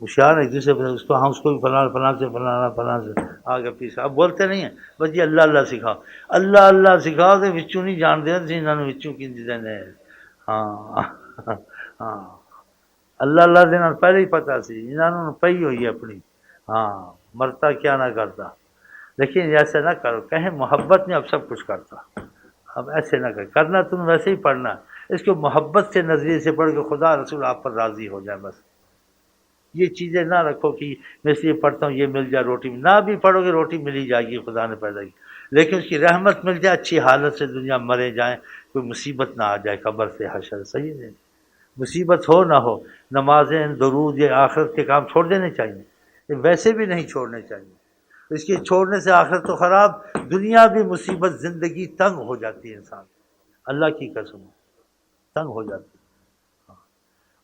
ہوشیار ایک دوسرے اس کو ہم اس کو بھی فلاں سے آگے پیچھے اب بولتے نہیں ہیں بس یہ اللہ سکھاؤ اللہ سکھاؤ تو وچوں نہیں جان دے جنہوں نے وچوں کی دینے ہاں ہاں اللہ اللہ دینا پہلے ہی پتا سی انہوں نے پئی ہوئی ہے اپنی، ہاں مرتا کیا نہ کرتا، لیکن ایسے نہ کرو، کہیں محبت نے اب سب کچھ کرتا، اب ایسے نہ کرنا، تم ویسے ہی پڑھنا، اس کو محبت سے نظریے سے پڑھ کے خدا رسول آپ پر راضی ہو جائے بس۔ یہ چیزیں نہ رکھو کہ میں اس لیے پڑھتا ہوں یہ مل جائے روٹی، نہ بھی پڑھو گے روٹی مل ہی جائے گی، خدا نے پیدا کی، لیکن اس کی رحمت مل جائے، اچھی حالت سے دنیا مرے جائیں، کوئی مصیبت نہ آ جائے قبر سے حشر، صحیح نہیں، مصیبت ہو نہ ہو، نمازیں درود یہ آخرت کے کام چھوڑ دینے چاہیے، یہ ویسے بھی نہیں چھوڑنے چاہیے، اس کے چھوڑنے سے آخرت تو خراب، دنیا بھی مصیبت، زندگی تنگ ہو جاتی ہے انسان، اللہ کی قسم تنگ ہو جاتی ہے،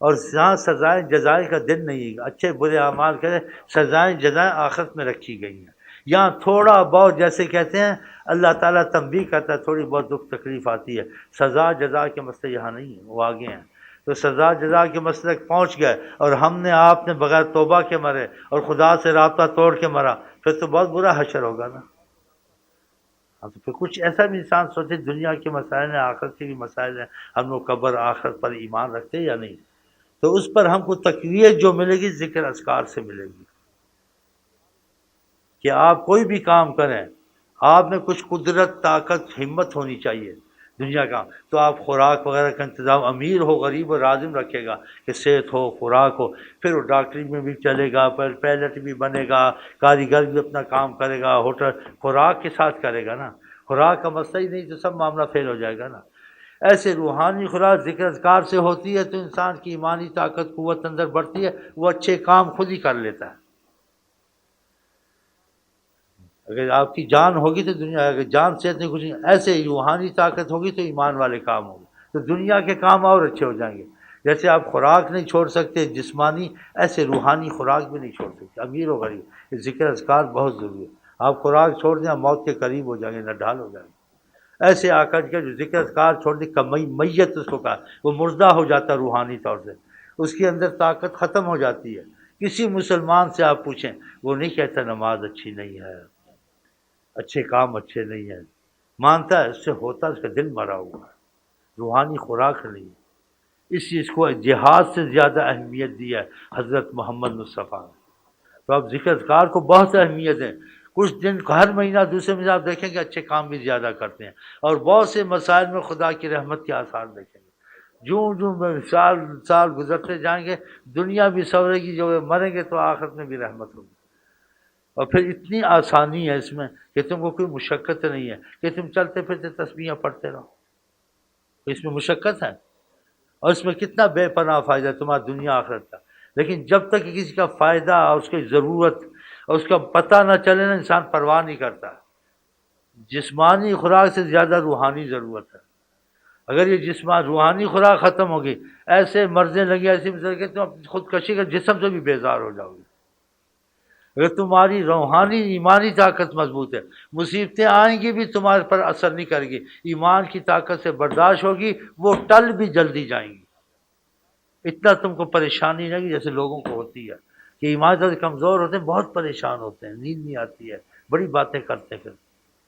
اور جہاں سزائیں جزائیں کا دن نہیں، اچھے برے اعمال کرے، سزائیں جزائیں آخرت میں رکھی گئی ہیں، یہاں تھوڑا بہت جیسے کہتے ہیں اللہ تعالیٰ تنبیہ کرتا ہے، تھوڑی بہت دکھ تکلیف آتی ہے، سزا جزا کے مسئلے یہاں نہیں ہیں، وہ آگے ہیں، تو سزا جزا کے مسئلے پہنچ گئے اور ہم نے آپ نے بغیر توبہ کے مرے اور خدا سے رابطہ توڑ کے مرا، پھر تو بہت برا حشر ہوگا نا۔ ہاں تو پھر کچھ ایسا بھی انسان سوچے، دنیا کے مسائل ہیں، آخرت کے بھی مسائل ہیں، ہم لوگ قبر آخرت پر ایمان رکھتے یا نہیں، تو اس پر ہم کو تقویت جو ملے گی ذکر اذکار سے ملے گی، کہ آپ کوئی بھی کام کریں، آپ میں کچھ قدرت طاقت ہمت ہونی چاہیے، دنیا کا تو آپ خوراک وغیرہ کا انتظام، امیر ہو غریب ہو لازم رکھے گا کہ صحت ہو خوراک ہو، پھر وہ ڈاکٹری میں بھی چلے گا، پائلٹ بھی بنے گا، کاریگر بھی اپنا کام کرے گا، ہوٹل خوراک کے ساتھ کرے گا نا، خوراک کا مسئلہ ہی نہیں تو سب معاملہ فیل ہو جائے گا نا۔ ایسے روحانی خوراک ذکر اذکار سے ہوتی ہے تو انسان کی ایمانی طاقت قوت اندر بڑھتی ہے، وہ اچھے کام خود ہی کر لیتا ہے۔ اگر آپ کی جان ہوگی تو دنیا، اگر جان صحت نہیں کچھ نہیں، ایسے ہی روحانی طاقت ہوگی تو ایمان والے کام ہوگی تو دنیا کے کام اور اچھے ہو جائیں گے۔ جیسے آپ خوراک نہیں چھوڑ سکتے جسمانی، ایسے روحانی خوراک بھی نہیں چھوڑ سکتے، امیر و غریب، یہ ذکر اذکار بہت ضروری ہے، آپ خوراک چھوڑ دیں موت کے قریب ہو جائیں گے، نڈھال ہو جائیں گے۔ ایسے آقا جی کا جو ذکر اذکار چھوڑ دی میت اس کو کہا، وہ مردہ ہو جاتا روحانی طور سے، اس کے اندر طاقت ختم ہو جاتی ہے۔ کسی مسلمان سے آپ پوچھیں وہ نہیں کہتا نماز اچھی نہیں ہے، اچھے کام اچھے نہیں ہیں، مانتا ہے اس سے ہوتا اس کا دل مرا ہوا ہے، روحانی خوراک نہیں ہے۔ اس چیز کو جہاد سے زیادہ اہمیت دی ہے حضرت محمد مصطفیٰ نے، تو اب ذکر اذکار کو بہت اہمیت ہے، کچھ دن ہر مہینہ دوسرے مہینے آپ دیکھیں گے اچھے کام بھی زیادہ کرتے ہیں، اور بہت سے مسائل میں خدا کی رحمت کے آثار دیکھیں گے، جوں سال گزرتے جائیں گے، دنیا بھی سورے گی، جو مریں گے تو آخرت میں بھی رحمت ہوگی، اور پھر اتنی آسانی ہے اس میں کہ تم کو کوئی مشقت نہیں ہے کہ تم چلتے پھرتے تسبیحیں پڑھتے رہو، اس میں مشقت ہے، اور اس میں کتنا بے پناہ فائدہ ہے تمہارا دنیا آخرت کا، لیکن جب تک کسی کا فائدہ اور اس کی ضرورت اور اس کا پتہ نہ چلے نا، انسان پرواہ نہیں کرتا، جسمانی خوراک سے زیادہ روحانی ضرورت ہے، اگر یہ روحانی خوراک ختم ہوگی، ایسے مرضیں لگی ایسی کہ تم خودکشی کا جسم سے بھی بیزار ہو جاؤ گے، اگر تمہاری روحانی ایمانی طاقت مضبوط ہے، مصیبتیں آئیں گی بھی تمہارے پر اثر نہیں کرے گی، ایمان کی طاقت سے برداشت ہوگی، وہ ٹل بھی جلدی جائیں گی، اتنا تم کو پریشانی نہیں جیسے لوگوں کو ہوتی ہے کہ ایمان سے کمزور ہوتے ہیں، بہت پریشان ہوتے ہیں، نیند نہیں آتی ہے، بڑی باتیں کرتے پھر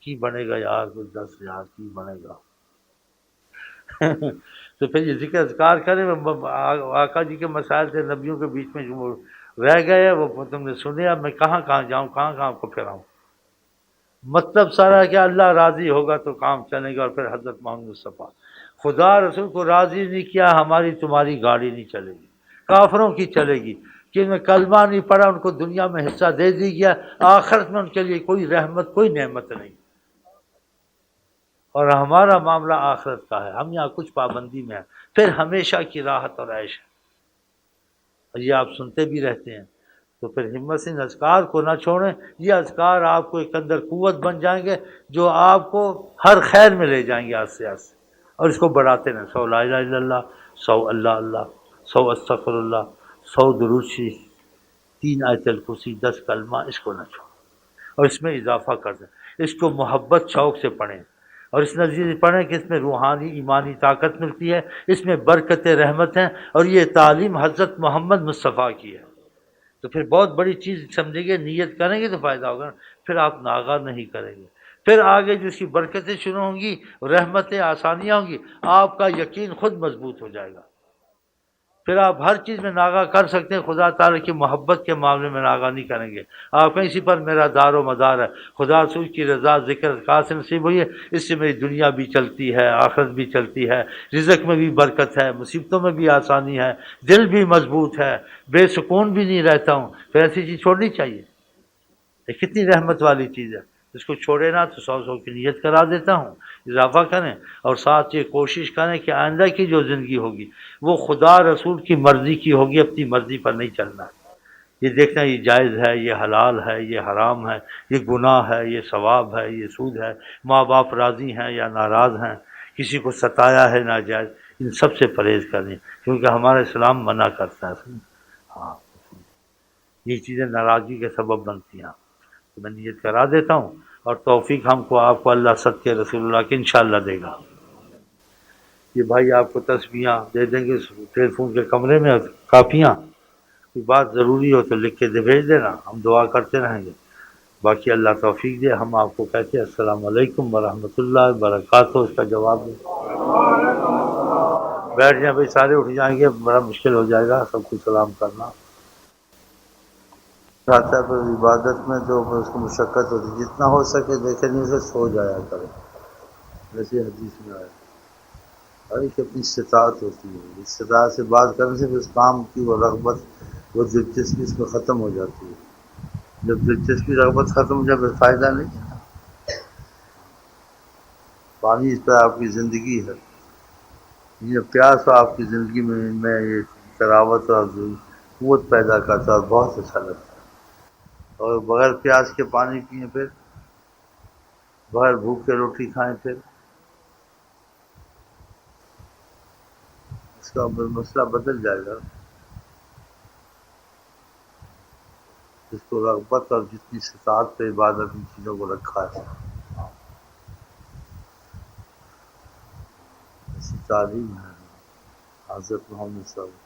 کی بنے گا یار، کچھ 10,000 کی بنے گا تو پھر یہ ذکر اذکار کریں، آقا جی کے مسائل تھے نبیوں کے بیچ میں جو رہ گئے وہ تم نے سنے، اب میں کہاں کہاں جاؤں، کہاں کہاں کو پھراؤں، مطلب سارا کہ اللہ راضی ہوگا تو کام چلے گا، اور پھر حضرت محمد مصطفیٰ خدا رسول کو راضی نہیں کیا، ہماری تمہاری گاڑی نہیں چلے گی، کافروں کی چلے گی، جن نے کلمہ نہیں پڑھا ان کو دنیا میں حصہ دے دی گیا، آخرت میں ان کے لیے کوئی رحمت کوئی نعمت نہیں، اور ہمارا معاملہ آخرت کا ہے، ہم یہاں کچھ پابندی میں ہیں، پھر ہمیشہ کی راحت اور عیش ہے، اور یہ آپ سنتے بھی رہتے ہیں، تو پھر ہمت سے ان اذکار کو نہ چھوڑیں، یہ اذکار آپ کو ایک اندر قوت بن جائیں گے جو آپ کو ہر خیر میں لے جائیں گے آہستہ آہستہ، اور اس کو بڑھاتے رہیں، 100 لا الہ الا اللہ، 100 اللہ اللہ، 100 استغفر اللہ، 100 درود شریف، 3 آیت الکرسی، 10 کلمہ، اس کو نہ چھوڑیں، اور اس میں اضافہ کر دیں، اس کو محبت شوق سے پڑھیں، اور اس نظریے سے پڑھیں کہ اس میں روحانی ایمانی طاقت ملتی ہے، اس میں برکت رحمت ہیں، اور یہ تعلیم حضرت محمد مصطفیٰ کی ہے، تو پھر بہت بڑی چیز سمجھیں گے، نیت کریں گے تو فائدہ ہوگا، پھر آپ ناغہ نہیں کریں گے، پھر آگے جو اس کی برکتیں شروع ہوں گی، رحمتیں، آسانیاں ہوں گی، آپ کا یقین خود مضبوط ہو جائے گا۔ پھر آپ ہر چیز میں ناغہ کر سکتے ہیں، خدا تعالیٰ کی محبت کے معاملے میں ناغہ نہیں کریں گے۔ آپ کہیں اسی پر میرا دار و مدار ہے، خدا رسول کی رضا ذکر اذکار سے نصیب ہوئی ہے، اس سے میری دنیا بھی چلتی ہے، آخرت بھی چلتی ہے، رزق میں بھی برکت ہے، مصیبتوں میں بھی آسانی ہے، دل بھی مضبوط ہے، بے سکون بھی نہیں رہتا ہوں۔ پھر ایسی چیز چھوڑنی چاہیے، یہ کتنی رحمت والی چیز ہے۔ اس کو چھوڑے نا تو 100 کی نیت کرا دیتا ہوں، اضافہ کریں، اور ساتھ یہ کوشش کریں کہ آئندہ کی جو زندگی ہوگی وہ خدا رسول کی مرضی کی ہوگی، اپنی مرضی پر نہیں چلنا۔ یہ دیکھنا یہ جائز ہے، یہ حلال ہے، یہ حرام ہے، یہ گناہ ہے، یہ ثواب ہے، یہ سود ہے، ماں باپ راضی ہیں یا ناراض ہیں، کسی کو ستایا ہے ناجائز، ان سب سے پرہیز کریں، کیونکہ ہمارا اسلام منع کرتا ہے۔ ہاں، یہ چیزیں ناراضگی کے سبب بنتی ہیں۔ تو میں نیت کرا دیتا ہوں، اور توفیق ہم کو آپ کو اللہ صدقے رسول اللہ کے انشاءاللہ دے گا۔ یہ بھائی آپ کو تسبیحاں دے دیں گے ٹیلی فون کے کمرے میں، کاپیاں، کوئی بات ضروری ہو تو لکھ کے بھیج دینا، ہم دعا کرتے رہیں گے۔ باقی اللہ توفیق دے۔ ہم آپ کو کہتے ہیں السلام علیکم ورحمۃ اللہ وبرکاتہ، اس کا جواب دیں۔ بیٹھ جائیں بھائی، سارے اٹھ جائیں گے، بڑا مشکل ہو جائے گا سب کو سلام کرنا۔ آتا ہے پھر عبادت میں تو اس کو مشقت ہوتی ہے، جتنا ہو سکے دیکھے نہیں اسے سو جایا کرے، جیسے حدیث میں آیا۔ ہر ایک اپنی استطاعت ہوتی ہے، استطاعت سے بات کرنے سے پھر اس کام کی وہ رغبت، وہ دلچسپی اس میں ختم ہو جاتی ہے۔ جب دلچسپی رغبت ختم ہو جائے پھر فائدہ نہیں ہے نا۔ پانی اس پر آپ کی زندگی ہے، یہ پیاس ہو آپ کی زندگی میں یہ تراوت اور قوت پیدا کرتا ہے اور بہت اچھا لگتا ہے۔ اور بغیر پیاس کے پانی پئیں، پھر بغیر بھوک کے روٹی کھائیں، پھر اس کا مسئلہ بدل جائے گا۔ جس کو رغبت اور جتنی استطاعت پہ عبادت ان چیزوں کو رکھا ہے، ایسی تعلیم ہے حضرت محمد صلی اللہ علیہ وسلم۔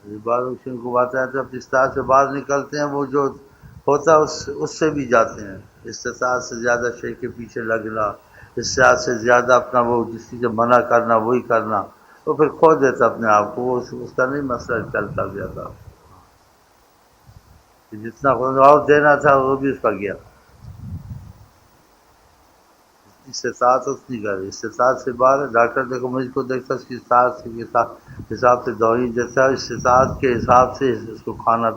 عبادت کو بات ہے تو اپنی استطاعت سے باہر نکلتے ہیں، وہ جو ہوتا ہے اس سے بھی جاتے ہیں۔ استطاعت سے زیادہ شے کے پیچھے لگنا، استطاعت سے زیادہ اپنا وہ جس چیز سے منع کرنا وہی کرنا، تو پھر کھو دیتا اپنے آپ کو، وہ اس کا نہیں مسئلہ چلتا گیا تھا، جتنا اور دینا تھا وہ بھی اس کا گیا۔ استطاعت اتنی کر، استطاعت سے باہر ڈاکٹر دیکھو مجھ کو دیکھتا اس کی استطاعت کے حساب سے دوائی دیتا ہے، استطاعت کے حساب سے اس کو کھانا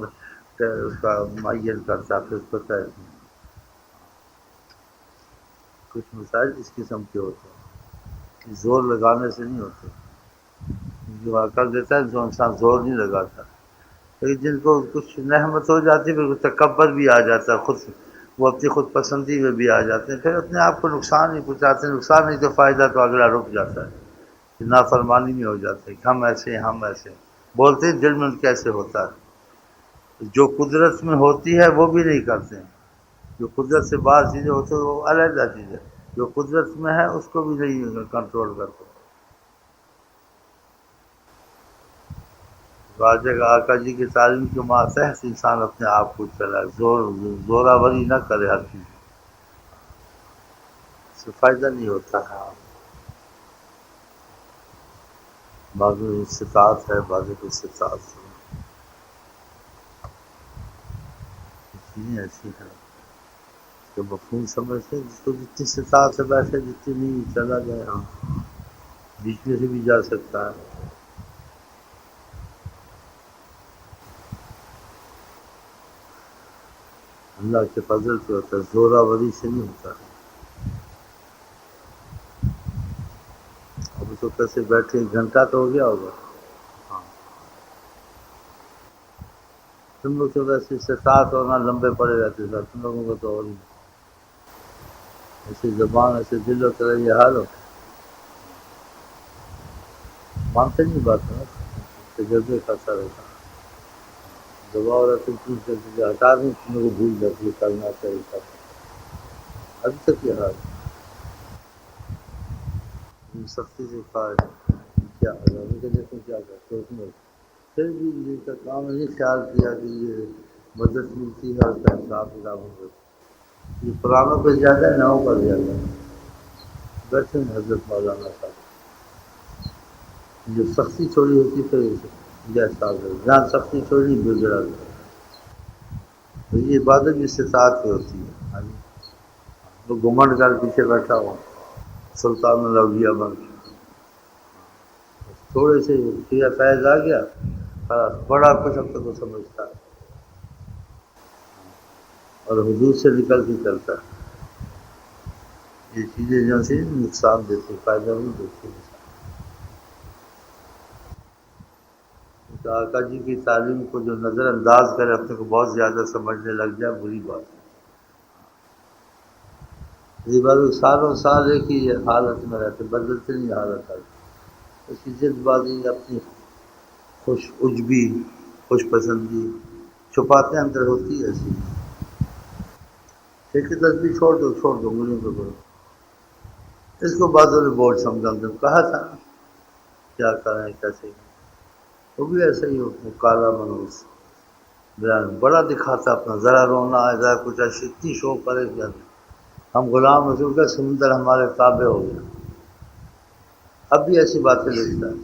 اس کا معین کرتا ہے، پھر اس کو طے۔ کچھ مسائل اس قسم کے ہوتے ہیں، زور لگانے سے نہیں ہوتے، جو کر دیتا ہے جو انسان زور نہیں لگاتا، لیکن جن کو کچھ نعمت ہو جاتی ہے پھر تکبر بھی آ جاتا ہے، خود وہ اپنی خود پسندی میں بھی آ جاتے ہیں، پھر اپنے آپ کو نقصان نہیں پہنچاتے، نقصان نہیں تو فائدہ تو اگلا رک جاتا ہے، نافرمانی میں ہو جاتا ہے کہ ہم ایسے ہیں، ہم ایسے ہیں۔ بولتے ہیں دل میں کیسے ہوتا ہے، جو قدرت میں ہوتی ہے وہ بھی نہیں کرتے ہیں، جو قدرت سے باہر چیزیں ہوتی ہیں وہ علیحدہ چیز ہے، جو قدرت میں ہے اس کو بھی نہیں کنٹرول کرتے۔ واجہ آقا جی کی تعلیم کے ماتحت انسان اپنے آپ کو چلائے، زوراوری نہ کرے، ہر چیز سے فائدہ نہیں ہوتا ہے۔ بعض میں استطاعت ہے، بعض میں استطاعت ہے، چیزیں ایسی ہیں کہ مفہوم سمجھتے جس کو جتنی استطاعت ہے بیٹھے، جتنی نہیں چلا جائے، ہاں بیچ میں سے بھی جا سکتا ہے۔ اللہ کے فضل سے ہوتا ہے، زوراوری سے نہیں ہوتا ہے۔ اب تو کیسے بیٹھے، 1 گھنٹہ تو ہو گیا ہوگا۔ ہاں تم لوگ تو ویسے استطاعت ہونا لمبے پڑے رہتے تھے، تم لوگوں کو تو اور ہی ایسے زبان ایسے دل و طرح یہ حال ہو، مانتے نہیں بات ہے، تجربے کا اثر ہوتا ہے۔ دباؤ رہتے چیز کرتے ہٹا دیں، تم لوگ کو بھول جاتی ہے کرنا چاہیے کرنا۔ ابھی تک یہ حال سختی سے کھائے کیا دیکھو کیا کرتے اس میں، پھر بھی یہ کا کام نہیں خیال کیا کہ یہ مدد ملتی ہے اور کا حساب کتاب ہو گیا۔ یہ پرانوں پہ زیادہ ہے، ناؤں پر زیادہ ہے۔ بیٹھے ہیں حضرت مولانا صاحب، جو سختی چھوڑی ہوتی پھر جیسا جہاں سختی چھوڑی بگڑا گیا۔ تو یہ عبادت بھی استطاعت پہ ہوتی ہے۔ ہاں جی، وہ گھمنڈ کر پیچھے بیٹھا ہوا سلطان الاولیاء بن کے، تھوڑے سے کیا فیض آ گیا، خلاص بڑا کچھ اب تک وہ سمجھتا ہے اور حدود سے نکل کے چلتا ہے۔ یہ چیزیں جو سی نقصان دیتی، فائدہ نہیں دیتی۔ تو آقا جی کی تعلیم کو جو نظر انداز کرے، اپنے کو بہت زیادہ سمجھنے لگ جائے، بری بات ہے۔ یہ بات سالوں سال ایک ہی حالت میں رہتے، بدلتے نہیں حالت آتی۔ اس کی جلد بازی، اپنی خوش عجبی، خوش پسندی چھپاتے اندر ہوتی ہے ایسی۔ ٹھیک تصویر چھوڑ دو مجھے تو کرو۔ اس کو باتوں نے بورڈ سمجھا، جب کہا تھا نا کیا کریں کیسے کریں، وہ بھی ایسا ہی ہو، وہ کالا منوس بیان بڑا دکھاتا اپنا، ذرا رونا ہے ذرا کچھ ایسی اتنی شو کرے کیا، ہم غلام رسول کا سمندر ہمارے تابع ہو گیا۔ اب بھی ایسی باتیں لکھتا ہے،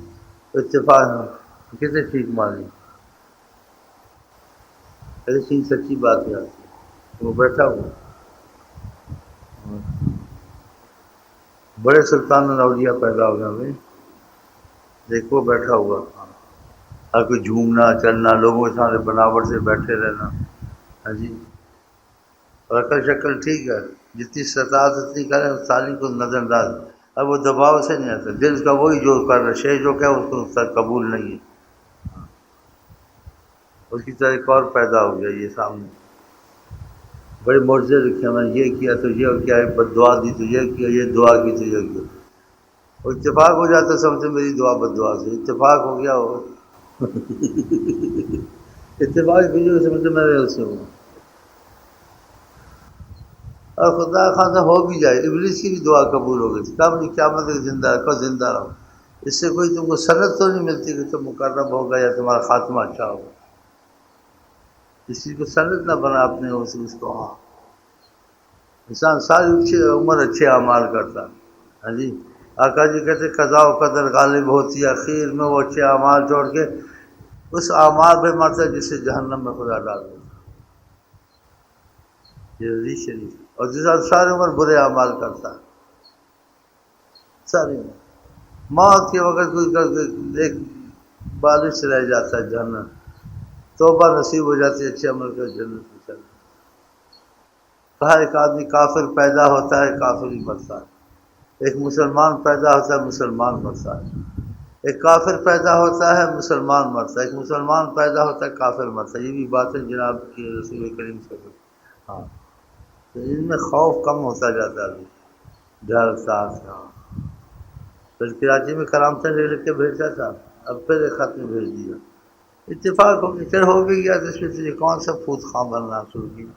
اتفاق ہے کسی ٹھیک مانی، ایسی سچی بات ہے۔ وہ بیٹھا ہوا بڑے سلطان الاولیاء پیدا ہو گئے بھائی، دیکھو بیٹھا ہوا، ہر کوئی جھومنا چلنا، لوگوں کے سامنے بناوٹ سے بیٹھے رہنا، ہاں جی، اور عقل شکل ٹھیک ہے، جتنی استطاعت اتنی کرے، تعلیم کو نظر انداز۔ اب وہ دباؤ سے نہیں آتا، دل کا وہی جو کر رہا شے جو کہ اس کو قبول نہیں ہے، اس کی طرح ایک اور پیدا ہو گیا یہ سامنے، بڑے معجزے لکھے میں نے، یہ کیا تو یہ کیا، بد دعا دی تو یہ کیا، یہ دعا کی تو یہ کیا، وہ اتفاق ہو جاتا سمجھتے میری دعا بد دعا سے اتفاق ہو گیا ہو اتفاق کی جو سمجھتے میرے اس سے ہوا، اور خدا خاصا ہو بھی جائے، ابلیس کی بھی دعا قبول ہو گئی، کب نہیں قیامت تک زندہ رکھو، زندہ رہو، اس سے کوئی تم کو سند تو نہیں ملتی کہ تم مقرب ہوگا یا تمہارا خاتمہ اچھا ہوگا، کسی کو سند نہ بنا اپنے اس کو۔ ہاں، انسان ساری اچھی عمر اچھے اعمال کرتا، ہاں جی، آقا جی کہتے قضا و قدر غالب ہوتی ہے، اخیر میں وہ اچھے اعمال چھوڑ کے اس اعمال پہ مرتا ہے جس سے جہنم میں خدا ڈال دیتا، یہ حدیث شریف۔ اور جس آدمی ساری عمر برے اعمال کرتا ہے، ساری عمر، موت کے وقت کوئی ایک بالش سے رہ جاتا ہے جہنم، توبہ نصیب ہو جاتی ہے، اچھے عمل کر جنت میں چل۔ کہا ایک آدمی کافر پیدا ہوتا ہے، کافر ہی مرتا ہے، ایک مسلمان پیدا ہوتا ہے، مسلمان مرتا ہے، ایک کافر پیدا ہوتا ہے، مسلمان مرتا ہے، ایک مسلمان پیدا ہوتا ہے، کافر مرتا ہے۔ یہ بھی بات ہے جناب کی رسول کریم صلی اللہ علیہ وسلم۔ ہاں، تو ان میں خوف کم ہوتا جاتا ہے ابھی، ڈر ساتھ۔ ہاں، پھر کراچی میں کرامتیں لکھ کے بھیجتا تھا، اب پھر ایک خط میں بھیج دیا، اتفاق ہو گیا، پھر ہو بھی گیا، تو اس میں سے کون سا پھوت خاں بننا شروع کیا۔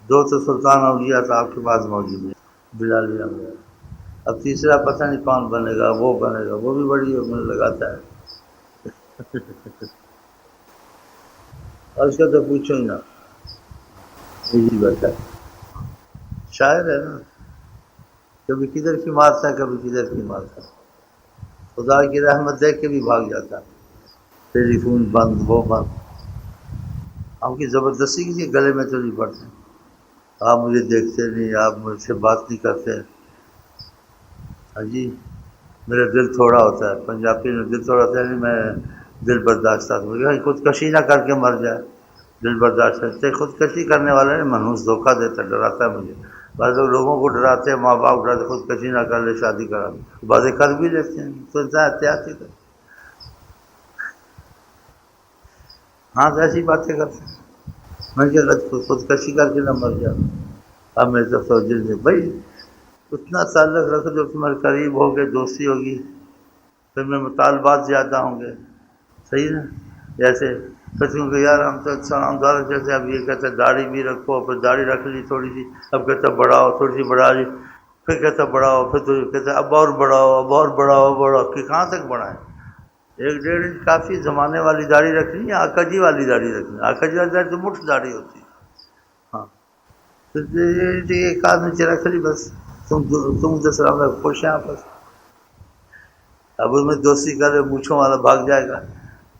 دو تو سلطان اولیاء صاحب کے پاس موجود ہے، بلالی احمد، اب تیسرا پتہ نہیں کون بنے گا، وہ بنے گا، وہ بھی بڑی عمر لگاتا ہے اور اس کا تو پوچھو ہی نا، یہی بیٹھا ہے، شاعر ہے نا، کبھی کدھر کی مارتا ہے، کبھی کدھر کی مارتا ہے، خدا کی رحمت دیکھ کے بھی بھاگ جاتا ہے، ٹیلی فون بند، وہ بند، ہم کی زبردستی کی گلے میں تو نہیں پڑتے، آپ مجھے دیکھتے نہیں، آپ مجھ سے بات نہیں کرتے، ہاں جی، میرا دل تھوڑا ہوتا ہے، پنجابی میں دل تھوڑا ہوتا ہے، نہیں میں دل برداشت آتا، خودکشی نہ کر کے مر جائے، دل برداشت کرتے، خودکشی کرنے والا نے منحوس دھوکہ دیتا، ڈراتا ہے مجھے، بعض لوگوں کو ڈراتے ہیں، ماں باپ ڈراتے، خودکشی نہ کر لے شادی کرا، باتیں کر بھی لیتے ہیں، تو انسان احتیاط ہی کر، ہاں تو ایسی باتیں کرتے ہیں، میں کیا خودکشی کر کے نہ مر جائے، اب میرے طرف توجہ نہیں بھائی، اتنا تعلق رکھو جو تمہارے قریب ہوگے، دوستی ہوگی، پھر میں مطالبات زیادہ ہوں گے، صحیح نا، جیسے پھر تم کو یار ہم تو سلام دار جیسے، اب یہ کہتے داڑھی بھی رکھو، پھر داڑھی رکھ لی تھوڑی سی، اب کہتا بڑھاؤ، تھوڑی سی بڑھا لی، پھر کہتا بڑھاؤ، پھر تو کہتا اب اور بڑھاؤ، اب اور بڑھاؤ، بڑھاؤ کہ کہاں تک بڑھائیں، ایک 1.5 انچ کافی، زمانے والی داڑھی رکھنی ہے، آقا جی والی داڑھی رکھنی ہے، آقا جی والی داڑھی تو مٹھ داڑھی ہوتی ہے. ہاں تو ایک آدمی سے رکھ لی بس، تم 10 خوش ہیں آپس. اب اس میں دوستی کرے مونچھوں والا بھاگ جائے گا.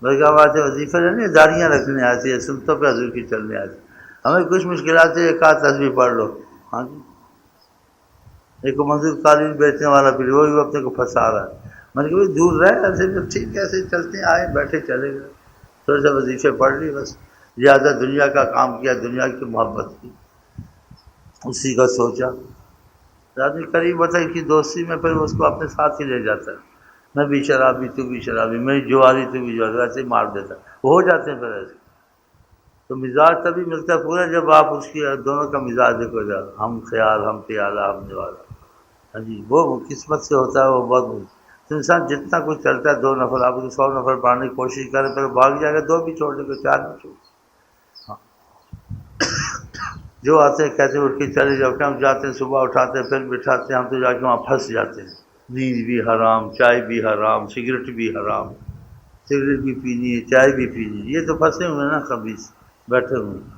میں کہا وہاں سے وظیفہ نہیں، داڑیاں رکھنے آتی ہے، سنتوں پہ حضور کی چلنے آتی. ہمیں کچھ مشکلات ہے، ایک آدھ تصویر پڑھ لو. ہاں جی. ایک منظور قالین بیچنے والا پھر وہی اپنے کو پھنسا رہا ہے. میں نے کہا دور رہے ایسے، ٹھیک ہے ایسے چلتے ہیں، آئے بیٹھے چلے گئے، تھوڑے سے وظیفے پڑھ لی بس. زیادہ دنیا کا کام کیا، دنیا کی محبت کی، اسی کا سوچا. آدمی قریب ہوتا ہے کہ دوستی میں پھر اس کو اپنے ساتھ ہی لے جاتا ہے. میں بھی شرابی تو بھی شرابی، میری جواری تو بھی جواری، ایسے ہی مار دیتا ہے. وہ ہو جاتے ہیں پھر ایسے. تو مزاج تبھی ملتا ہے پورا جب آپ اس کی دونوں کا مزاج دیکھو جا، ہم خیال، ہم پیالہ، ہم نوالا. ہاں جی، وہ قسمت سے ہوتا ہے، وہ بہت. تو انسان جتنا کچھ چلتا ہے، 2 نفر آپ کو 100 نفر پڑھنے کی کوشش کرے، پھر بھاگ جائے گا، 2 بھی چھوڑ دے گا، 4 بھی چھوڑ. ہاں. جو آتے ہیں کہتے ہیں اٹھ کے چلے جاؤ، کہ ہم جاتے ہیں صبح اٹھاتے ہیں پھر بٹھاتے ہیں، ہم تو جا کے وہاں پھنس جاتے ہیں. نیند بھی حرام، چائے بھی حرام، سگریٹ بھی حرام. سگریٹ بھی پینی ہے، چائے بھی پینی ہے. یہ تو پھنسے ہوئے ہیں نا خبیث بیٹھے ہوئے ہیں.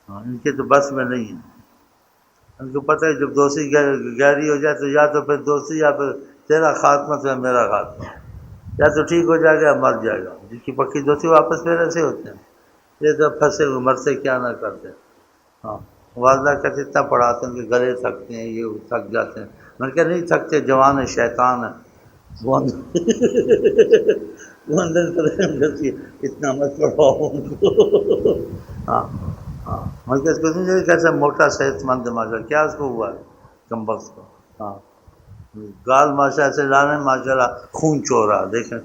ہاں، ان کے تو بس میں نہیں ہے. ان کو پتہ ہے جب دوستی گہری ہو جائے تو یا تو پھر دوستی، یا پھر تیرا خاتمہ تو ہے میرا خاتمہ. یا تو ٹھیک ہو جائے گا یا مر جائے گا. جن کی پکی دوستی وہ آپس میں ایسے ہوتے ہیں. یہ تو پھنسے ہوئے، مرتے کیا نہ کرتے. ہاں. والدہ کہتے اتنا پڑھاتے ہیں کہ گلے تھکتے ہیں، یہ تھک جاتے ہیں. میں نے کہا نہیں تھکتے، جوان ہے، شیطان ہے. وہ اندر کرتی ہے، اتنا مت پڑھاؤ ان کو. ہاں ہاں. میں کہ اس کو نہیں کیسا موٹا صحت مند دماغ، کیا اس کو ہوا ہے کم بخت کو. ہاں. گال ماشاء سے لانے ماشاء اللہ خون چو رہا دیکھیں.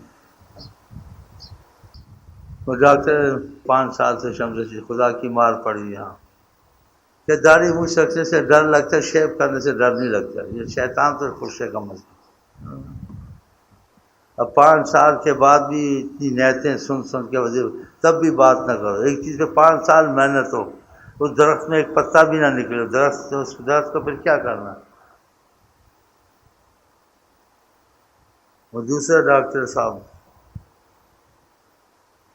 وہ ڈاکٹر 5 سال سے شمس جی خدا کی مار پڑی. یہاں کہ داڑھی مجھ رکھنے سے ڈر لگتا ہے، شیو کرنے سے ڈر نہیں لگتا. یہ شیطان تو خوش ہے کا مسئلہ. اب 5 سال کے بعد بھی اتنی نیتیں سن کے وزیر، تب بھی بات نہ کرو. ایک چیز پہ 5 سال محنت ہو، اس درخت میں ایک پتا بھی نہ نکلے، اس درخت کو پھر کیا کرنا. وہ دوسرے ڈاکٹر صاحب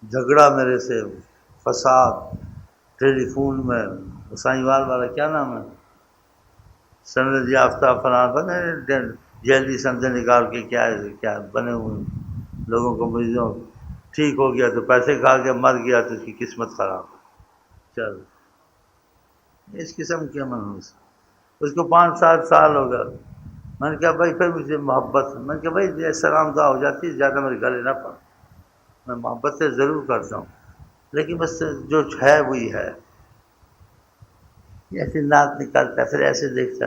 جھگڑا میرے سے، فساد ٹیلی فون میں. سائیوال والا کیا نام ہے، سند یافتہ فلاں بنے، جیلی سندیں نکال کے کیا بنے ہوئے لوگوں کو مریضوں. ٹھیک ہو گیا تو پیسے کھا کے، مر گیا تو اس کی قسمت خراب. چل اس قسم کے منحوس. اس کو 5-7 سال ہو گیا. میں نے کہا بھائی پھر مجھے محبت، میں نے کہا بھائی سلام دعا ہو جاتی ہے، زیادہ میرے گلے نہ پڑ. میں محبت سے ضرور کرتا ہوں، لیکن بس جو ہے وہی ہے. ایسے نعت نکالتا پھر ایسے دیکھتا.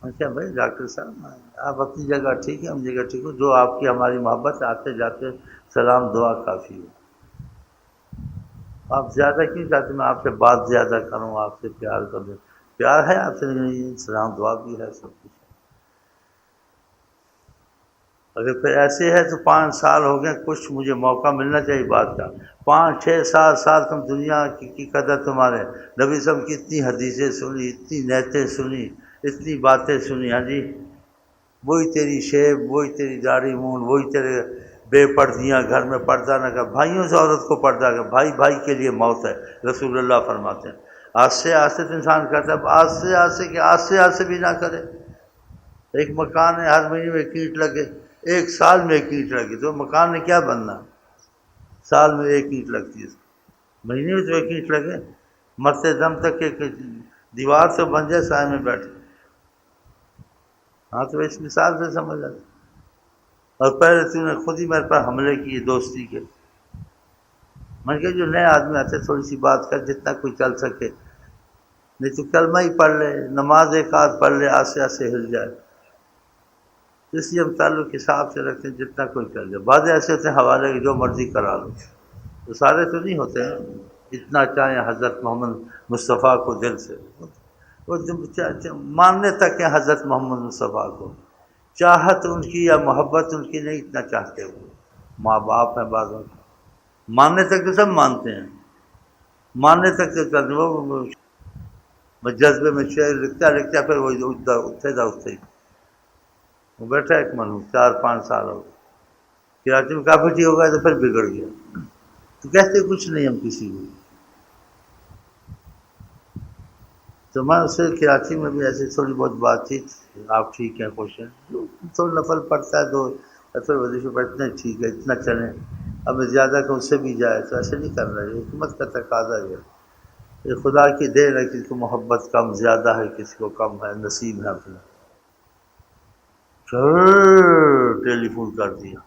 اچھا بھائی ڈاکٹر صاحب آپ اپنی جگہ ٹھیک ہے، ہم جگہ ٹھیک ہو، جو آپ کی ہماری محبت آتے جاتے سلام دعا کافی ہے. آپ زیادہ کیوں چاہتے، میں آپ سے بات زیادہ کروں، آپ سے پیار کروں. پیار ہے آپ سے، لیکن سلام دعا بھی ہے، سب کچھ. اگر پھر ایسے ہے تو 5 سال ہو گئے، کچھ مجھے موقع ملنا چاہیے بات کا. 5-6-7 سال تم دنیا کی قدر تمہارے. نبی صاحب کی اتنی حدیثیں سنی، اتنی نیتیں سنی، اتنی باتیں سنی. ہاں جی. وہی تیری شیب، وہی تیری داڑھی مون، وہی تیرے بے پردیاں، گھر میں پردہ نہ کر. بھائیوں سے عورت کو پردہ کر، بھائی بھائی کے لیے موت ہے، رسول اللہ فرماتے ہیں. آستے آستے تو انسان کرتا ہے، آستے آستے کہ آستے آستے بھی نہ کرے. ایک مکان ہے، ہر مہینے میں ایک اینٹ لگے، 1 سال میں ایک اینٹ لگی تو مکان نے کیا بننا. سال میں ایک اینٹ لگتی ہے، مہینے میں تو ایک اینٹ لگے. مرتے دم تک ایک دیوار سے بن جائے، سائے میں بیٹھے. ہاں تو اس مثال سے سمجھ آتا. اور پہلے تو نے خود ہی میرے پر حملے کیے دوستی کے. میں نے کہا جو نئے آدمی آتے تھوڑی سی بات کر، جتنا کوئی چل سکے. نہیں تو کلمہ ہی پڑھ لے، نماز ایک آدھ پڑھ لے، آستے آستے ہل جائے. اس لیے ہم تعلق حساب سے رکھتے ہیں، جتنا کوئی کر جائے. بعض ایسے ہوتے ہیں حوالے کے، جو مرضی کرا لو. تو سارے تو نہیں ہوتے ہیں. اتنا چاہیں حضرت محمد مصطفیٰ کو دل سے، وہ ماننے تک ہیں حضرت محمد مصطفیٰ کو. چاہت ان کی یا محبت ان کی نہیں اتنا چاہتے. وہ ماں باپ ہیں بعضوں کے، ماننے تک تو سب مانتے ہیں، ماننے تک تو کرتے. وہ جذبے میں شعر لکھتا پھر وہ اٹھے ہی. وہ بیٹھا ایک منو 4-5 سال ہو گئے. کراچی میں کافی ٹھیک ہو گیا تو پھر بگڑ گیا، تو کہتے کچھ نہیں ہم کسی کو۔ تو میں اس سے کراچی میں بھی ایسے تھوڑی بہت بات چیت، آپ ٹھیک ہیں، خوش ہیں، تو نفل پڑتا ہے، دو اثر وظیفے پڑھتے ہیں، ٹھیک ہے، اتنا چلیں، اب زیادہ کہ اس سے بھی جائے تو ایسے نہیں کرنا ہے، حکمت کا تقاضا ہے، یہ خدا کی دین ہے، کسی کو محبت کم زیادہ ہے، کسی کو کم ہے، نصیب ہے اپنا۔ پھر ٹیلی فون کر دیا،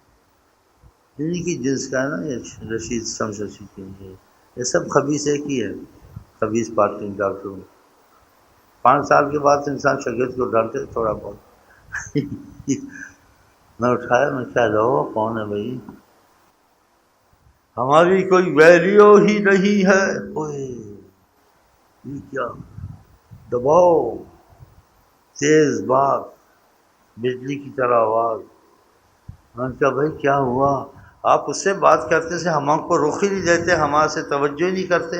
انہیں کی جنس کا ہے نا یہ رشید شمس رشید کی، یہ سب خبیث ایک ہی ہے، خبیث پارٹی ڈاکٹروں۔ 5 سال کے بعد انسان شاگرد کو ڈانٹے تھوڑا بہت۔ میں اٹھایا، میں کیا لو کون ہے بھائی؟ ہماری کوئی ویلیو ہی نہیں ہے۔ اوئے یہ کیا دباؤ، تیز بات، بجلی کی طرح آواز۔ میں نے کہا بھائی کیا ہوا؟ آپ اس سے بات کرتے سے ہم کو رخ ہی نہیں دیتے، ہمارے سے توجہ ہی نہیں کرتے،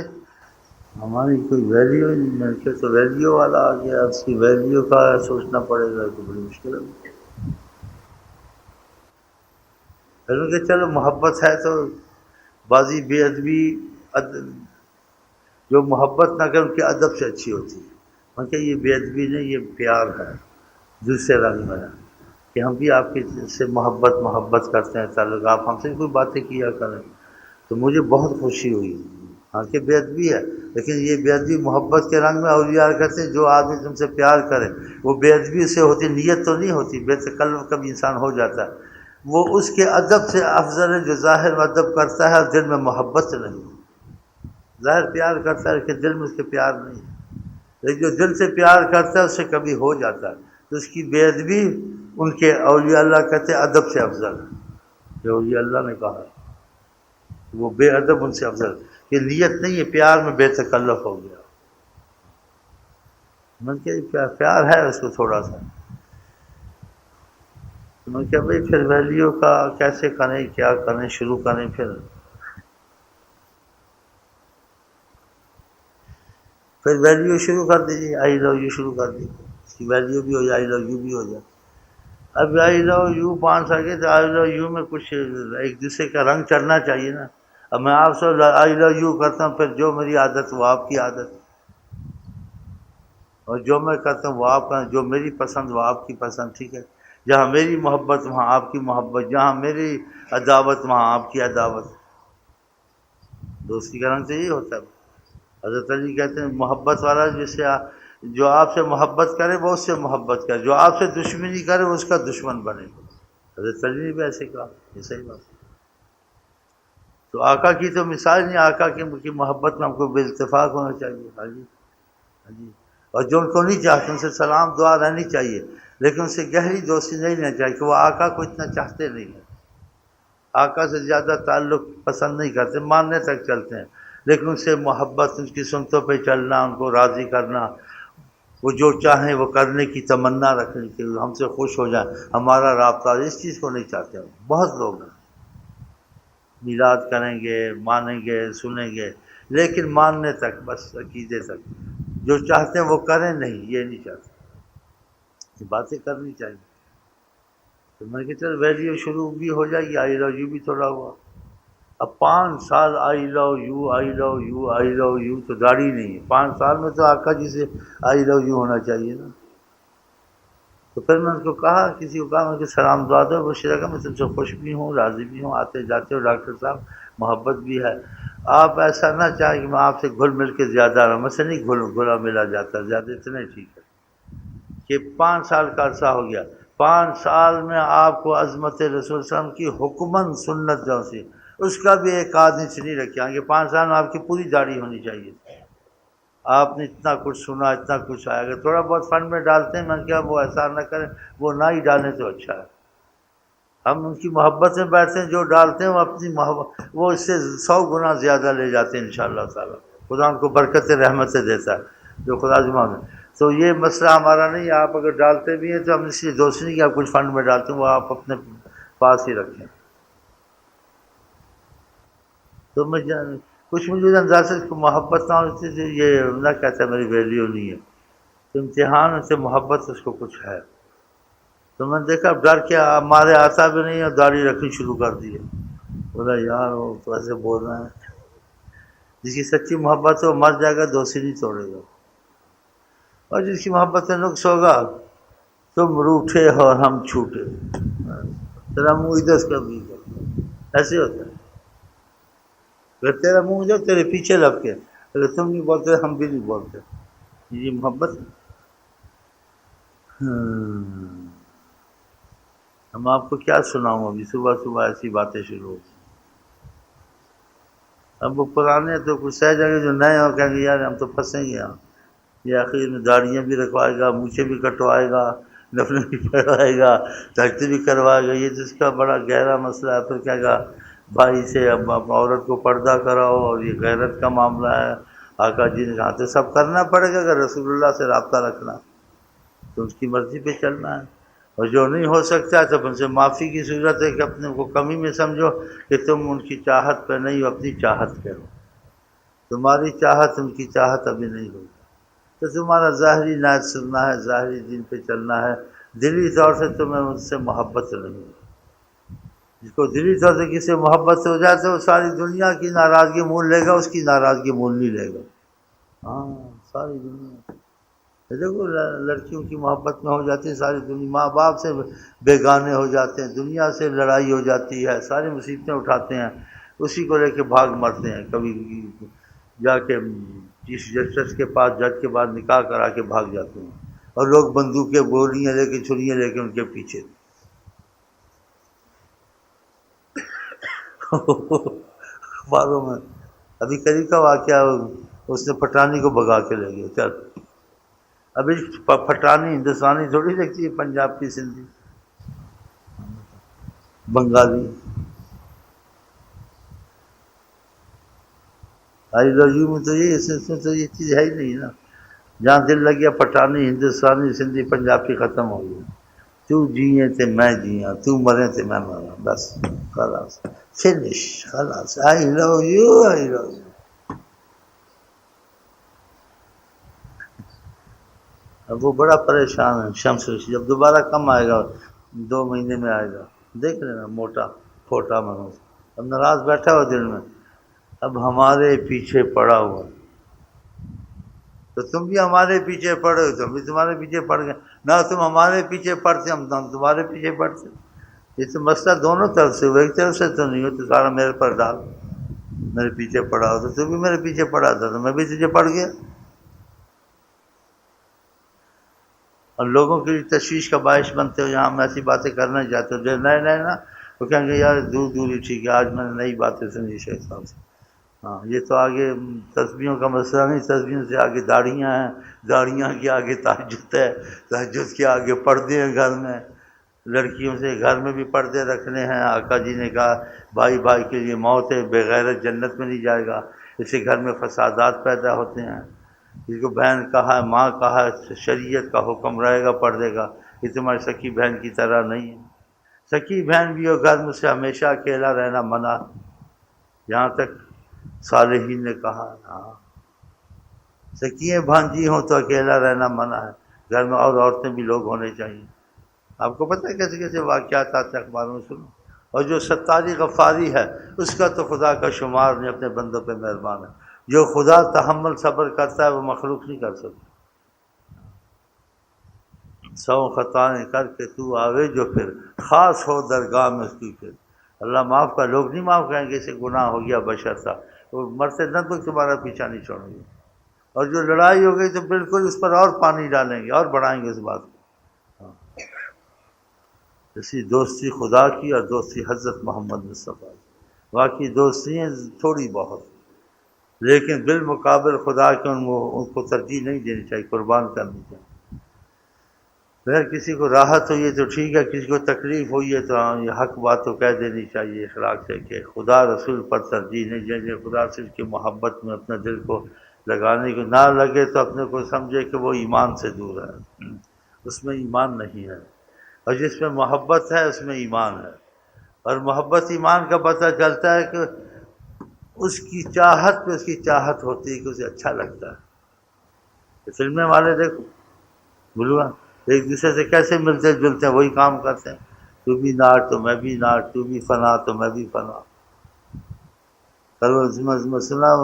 ہماری کوئی ویلیو ہی نہیں۔ میں نے کہا تو ویلیو والا آ گیا، اس کی ویلیو کا سوچنا پڑے گا، تو بڑی مشکل ہے۔ پھر کہ چلو محبت ہے تو بازی بے ادبی، جو محبت نہ کرے ان کے ادب سے اچھی ہوتی ہے۔ میں کہ یہ بے ادبی نہیں، یہ پیار ہے، دوسرے رنگ میں ہے کہ ہم بھی آپ کی سے محبت کرتے ہیں، تعلق، آپ ہم سے کوئی باتیں کیا کریں، تو مجھے بہت خوشی ہوئی۔ ہاں کہ بے ادبی ہے، لیکن یہ بے ادبی محبت کے رنگ میں، اولیاء کہتے ہیں جو آدمی تم سے پیار کرے وہ بے ادبی سے ہوتی، نیت تو نہیں ہوتی، بے تکلف کبھی انسان ہو جاتا ہے، وہ اس کے ادب سے افضل ہے جو ظاہر میں ادب کرتا ہے اور دل میں محبت نہیں، ظاہر پیار کرتا ہے لیکن دل میں اس کے پیار نہیں ہے، لیکن جو دل سے پیار کرتا ہے اس سے کبھی ہو جاتا ہے، تو اس کی بے ادبی ان کے اولیاء اللہ کہتے ہیں ادب سے افضل ہے، جو اولیاء اللہ نے کہا وہ بے ادب ان سے افضل، یہ نیت نہیں ہے، پیار میں بے تکلف ہو گیا۔ میں نے کہا پیار ہے اس کو تھوڑا سا، میں نے کہا بھائی پھر ویلیو کا کیسے کریں، کیا کریں، شروع کریں، پھر ویلیو شروع کر دیجیے، آئی لو یو شروع کر دیجیے، اس کی ویلیو بھی ہو جائے، آئی لو یو بھی ہو جائے۔ اب آئی لو یو 5 سال کے تو آئی لو یو میں کچھ ایک دوسرے کا رنگ چڑھنا چاہیے نا۔ اب میں آپ سے آئی لو یو کرتا ہوں، پھر جو میری عادت وہ آپ کی عادت، اور جو میں کرتا ہوں وہ آپ کا، جو میری پسند وہ آپ کی پسند، ٹھیک ہے، جہاں میری محبت وہاں آپ کی محبت، جہاں میری عداوت وہاں آپ کی عداوت، دوستی کا رنگ تو یہی ہوتا ہے۔ حضرت علی کہتے ہیں محبت والا جو آپ سے محبت کرے وہ اس سے محبت کرے، جو آپ سے دشمنی کرے وہ اس کا دشمن بنے۔ حضرت علی نے بھی ایسے کہا، یہ صحیح بات ہے۔ تو آقا کی تو مثال نہیں، آقا کی محبت میں ہم کو بے اتفاق ہونا چاہیے، ہاں جی، ہاں جی، اور جو ان کو نہیں چاہتے ان سے سلام دعا رہنی چاہیے، لیکن ان سے گہری دوستی نہیں رہنی چاہیے کہ وہ آقا کو اتنا چاہتے نہیں ہیں، آقا سے زیادہ تعلق پسند نہیں کرتے، ماننے تک چلتے ہیں، لیکن ان سے محبت، ان کی سنتوں پہ چلنا، ان کو راضی کرنا، وہ جو چاہیں وہ کرنے کی تمنا رکھنے کی، ہم سے خوش ہو جائیں، ہمارا رابطہ، اس چیز کو نہیں چاہتے ہیں بہت لوگ ہیں۔ میلاد کریں گے، مانیں گے، سنیں گے، لیکن ماننے تک، بس عقیدے تک، جو چاہتے ہیں وہ کریں نہیں، یہ نہیں چاہتے، یہ باتیں کرنی چاہیے۔ تو میں کہ چل ویلیو شروع بھی ہو جائے گی، آئی لو یو بھی تھوڑا ہوا۔ اب 5 سال I love you, I love you, I love you تو داڑھی نہیں ہے، 5 سال میں تو آقا جی سے آئی لو یو ہونا چاہیے نا۔ تو پھر میں ان کو کہا، کسی کو کہا، میں کہ سلام دعا دو، بشیرہ کا میں تم سے خوش بھی ہوں، راضی بھی ہوں، آتے جاتے ہو ڈاکٹر صاحب، محبت بھی ہے، آپ ایسا نہ چاہیں کہ میں آپ سے گھل مل کے زیادہ رہوں، میں سے نہیں گھلا ملا جاتا زیادہ، اتنے ٹھیک ہے کہ 5 سال کا عرصہ ہو گیا، 5 سال میں آپ کو عظمت رسول صلی اللہ علیہ وسلم کی حکمن سنت جو سی اس کا بھی ایک آدھ انچ نہیں رکھے، آگے 5 سال میں آپ کی پوری داڑھی ہونی چاہیے۔ آپ نے اتنا کچھ سنا، اتنا کچھ آیا، اگر تھوڑا بہت فنڈ میں ڈالتے ہیں، میں نے کہا وہ ایسا نہ کریں، وہ نہ ہی ڈالیں تو اچھا ہے۔ ہم ان کی محبت میں بیٹھتے ہیں، جو ڈالتے ہیں وہ اپنی محبت، وہ اس سے 100 گنا زیادہ لے جاتے ہیں انشاءاللہ تعالیٰ، خدا ان کو برکت رحمتیں دیتا ہے جو خدا زمان ہے۔ تو یہ مسئلہ ہمارا نہیں ہے، آپ اگر ڈالتے بھی ہیں تو ہم اس لیے دوست نہیں کہ آپ کچھ فنڈ میں ڈالتے ہیں، وہ آپ اپنے پاس ہی رکھیں۔ تو میں کچھ مجھے اندازہ سے محبت نہ ہوتی تھی، یہ نہ کہتا میری ویلیو نہیں ہے، تو امتحان سے محبت اس کو کچھ ہے، تو میں نے دیکھا اب ڈر کے ہمارے آتا بھی نہیں اور داڑھی رکھنی شروع کر دی ہے. بولا یار وہ تو ایسے بول رہے ہیں. جس کی سچی محبت ہے وہ مر جائے گا دوستی نہیں توڑے گا، اور جس کی محبت میں نقص ہوگا تم روٹھے اور ہم چھوٹے، تیرا منہ ادھر کا بھی ایسے ہوتا ہے. اگر تیرا منہ جو تیرے پیچھے لگ کے، اگر تم نہیں بولتے ہم بھی نہیں بولتے. یہ محبت ہے. ہم آپ کو کیا سناؤں، ابھی صبح صبح ایسی باتیں شروع ہوتی. اب وہ پرانے تو کچھ سہ جگہ جو نئے ہو کہیں گے یار ہم تو پھنسیں گے یہاں. یہ آخر میں داڑیاں بھی رکھوائے گا، مونچھیں بھی کٹوائے گا، نفلیں بھی پڑھوائے گا، تجدید بھی کروائے گا. یہ جس کا بڑا گہرا مسئلہ ہے. پھر کہے گا بھائی سے اب عورت کو پردہ کراؤ، اور یہ غیرت کا معاملہ ہے. آقا جی نے کہا تو سب کرنا پڑے گا. اگر رسول اللہ سے رابطہ رکھنا تو اس کی مرضی پہ چلنا ہے. اور جو نہیں ہو سکتا ہے تو ان سے معافی کی صورت ہے کہ اپنے کو کمی میں سمجھو کہ تم ان کی چاہت پہ نہیں ہو، اپنی چاہت پہ ہو. تمہاری چاہت ان کی چاہت ابھی نہیں ہوگی تو تمہارا ظاہری نعت سننا ہے، ظاہری دین پہ چلنا ہے. دلی طور سے تمہیں اس سے محبت نہیں ہے. جس کو دلی طور سے کسی سے محبت ہو جائے تو وہ ساری دنیا کی ناراضگی مول لے گا، اس کی ناراضگی مول نہیں لے گا. ہاں ساری دنیا دیکھو لڑکیوں کی محبت میں ہو جاتی ہے ساری دنیا، ماں باپ سے بیگانے ہو جاتے ہیں، دنیا سے لڑائی ہو جاتی ہے، ساری مصیبتیں اٹھاتے ہیں، اسی کو لے کے بھاگ مرتے ہیں. کبھی جا کے چیف جسٹس کے پاس جج کے بعد نکاح کرا کے بھاگ جاتے ہیں، اور لوگ بندوقیں گولیاں لے کے چھریاں لے کے ان کے پیچھے. اخباروں میں ابھی قریب کا واقعہ، اس نے پٹھانی کو بھگا کے لے گیا. چل ابھی پٹھانی ہندوستانی تھوڑی دیکھتی ہے، پنجاب کی، سندھی، بنگالی. آئی لو یو میں تو یہ اس میں تو یہ چیز ہے ہی نہیں نا. جہاں دل لگ گیا پٹھانی، ہندوستانی، سندھی، پنجابی ختم ہو گیا. تو جیے تو میں جیاں، تو مرے تو میں مرا، بس خلاص فنش. خلاص آئی love you, I love you. اب وہ بڑا پریشان ہے شمس رشید. جب دوبارہ کم آئے گا، 2 مہینے میں آئے گا، دیکھ لینا. موٹا پھوٹا منوج اب ناراض بیٹھا ہوا دل میں، اب ہمارے پیچھے پڑا ہوا. تو تم بھی ہمارے پیچھے پڑے ہو، تم بھی تمہارے پیچھے پڑ گئے. نہ تم ہمارے پیچھے پڑتے، ہم تمہارے پیچھے پڑتے. یہ تو مسئلہ دونوں طرف سے، وہ ایک طرف سے تو نہیں ہو. تو سارا میرے پر ڈال، میرے پیچھے پڑا ہو تو تو بھی میرے پیچھے پڑا تھا تو میں بھی تجھے پڑ گیا. اور لوگوں کی تشویش کا باعث بنتے ہو. یہاں ہم ایسی باتیں کرنا چاہتے ہو جو نئے نئے نا، وہ کہیں گے یار دور دور ہی ٹھیک ہے. آج میں نے نئی باتیں سمجھی شیخ صاحب سے. ہاں یہ تو آگے تسبیحوں کا مسئلہ نہیں، تسبیحوں سے آگے داڑھیاں ہیں، داڑھیاں کے آگے تہجد ہے، تہجد کے آگے پردے ہیں گھر میں. لڑکیوں سے گھر میں بھی پردے رکھنے ہیں. آقا جی نے کہا بھائی بھائی کے لیے موت ہے، بغیرت جنت میں نہیں جائے گا. اس سے گھر میں فسادات پیدا ہوتے ہیں. جس کو بہن کہا ہے، ماں کہا ہے، شریعت کا حکم رہے گا پردے کا. یہ تمہاری سکی بہن کی طرح نہیں ہے. سکی بہن بھی ہو گھر میں سے ہمیشہ اکیلا رہنا منع. یہاں تک صالحین نے کہا ہاں سکیے بھانجی ہوں تو اکیلا رہنا منع ہے. گھر میں اور عورتیں بھی لوگ ہونے چاہیے. آپ کو پتہ ہے کیسے کیسے واقعات آتے ہیں اخباروں میں سنو. اور جو ستاری غفاری ہے اس کا تو خدا کا شمار نہیں، اپنے بندوں پہ مہربان ہے. جو خدا تحمل صبر کرتا ہے وہ مخلوق نہیں کر سکتا. 100 خطائیں کر کے تو آوے جو پھر، خاص ہو درگاہ میں اس کی پھر. اللہ معاف کر. لوگ نہیں معاف کریں گے اسے گناہ ہو گیا بشر تھا، وہ مرتے دن تک تمہارا پیچھا نہیں چھوڑیں گے. اور جو لڑائی ہو گئی تو بالکل اس پر اور پانی ڈالیں گے اور بڑھائیں گے اس بات کو. اسی دوستی خدا کی اور دوستی حضرت محمد مصطفیٰ کی. باقی دوستیاں تھوڑی بہت، لیکن بالمقابل خدا کے ان کو ترجیح نہیں دینی چاہیے، قربان کرنی چاہیے. اگر کسی کو راحت ہوئی ہے تو ٹھیک ہے، کسی کو تکلیف ہوئی ہے تو یہ حق بات تو کہہ دینی چاہیے اخلاق سے کہ خدا رسول پر ترجیح نہیں دینی. خدا سے کی محبت میں اپنے دل کو لگانے کو نہ لگے تو اپنے کو سمجھے کہ وہ ایمان سے دور ہے، اس میں ایمان نہیں ہے. اور جس میں محبت ہے اس میں ایمان ہے. اور محبت ایمان کا پتہ چلتا ہے کہ اس کی چاہت پہ اس کی چاہت ہوتی ہے کہ اسے اچھا لگتا ہے. فلمیں والے دیکھو بلوا ایک دوسرے سے کیسے ملتے جلتے ہیں، وہی کام کرتے ہیں، تو بھی ناٹ تو میں بھی ناٹ، تو بھی فنا تو میں بھی فنا۔ کل وہ سنا،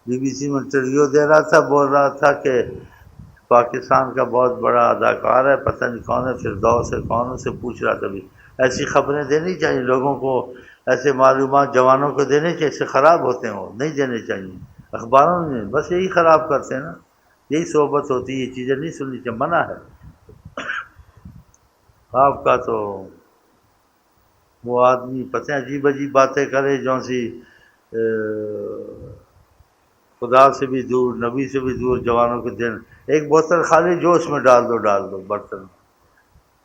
بی بی سی میں انٹرویو دے رہا تھا، بول رہا تھا کہ پاکستان کا بہت بڑا اداکار ہے، پتہ نہیں کون ہے، فردوس ہے کون، سے پوچھ رہا تھا بھی ایسی خبریں دینی چاہیے لوگوں کو، ایسے معلومات جوانوں کو دینے چاہیے، اس سے خراب ہوتے ہیں، وہ نہیں دینے چاہیے۔ اخباروں میں بس یہی خراب کرتے ہیں نا، یہی صحبت ہوتی ہے، یہ چیزیں نہیں سننی چاہیے، منع ہے۔ آپ کا تو وہ آدمی پتہ ہے عجیب عجیب باتیں کرے، جو سی خدا سے بھی دور، نبی سے بھی دور، جوانوں کے ذہن، ایک بوتل خالی جو اس میں ڈال دو برتن میں،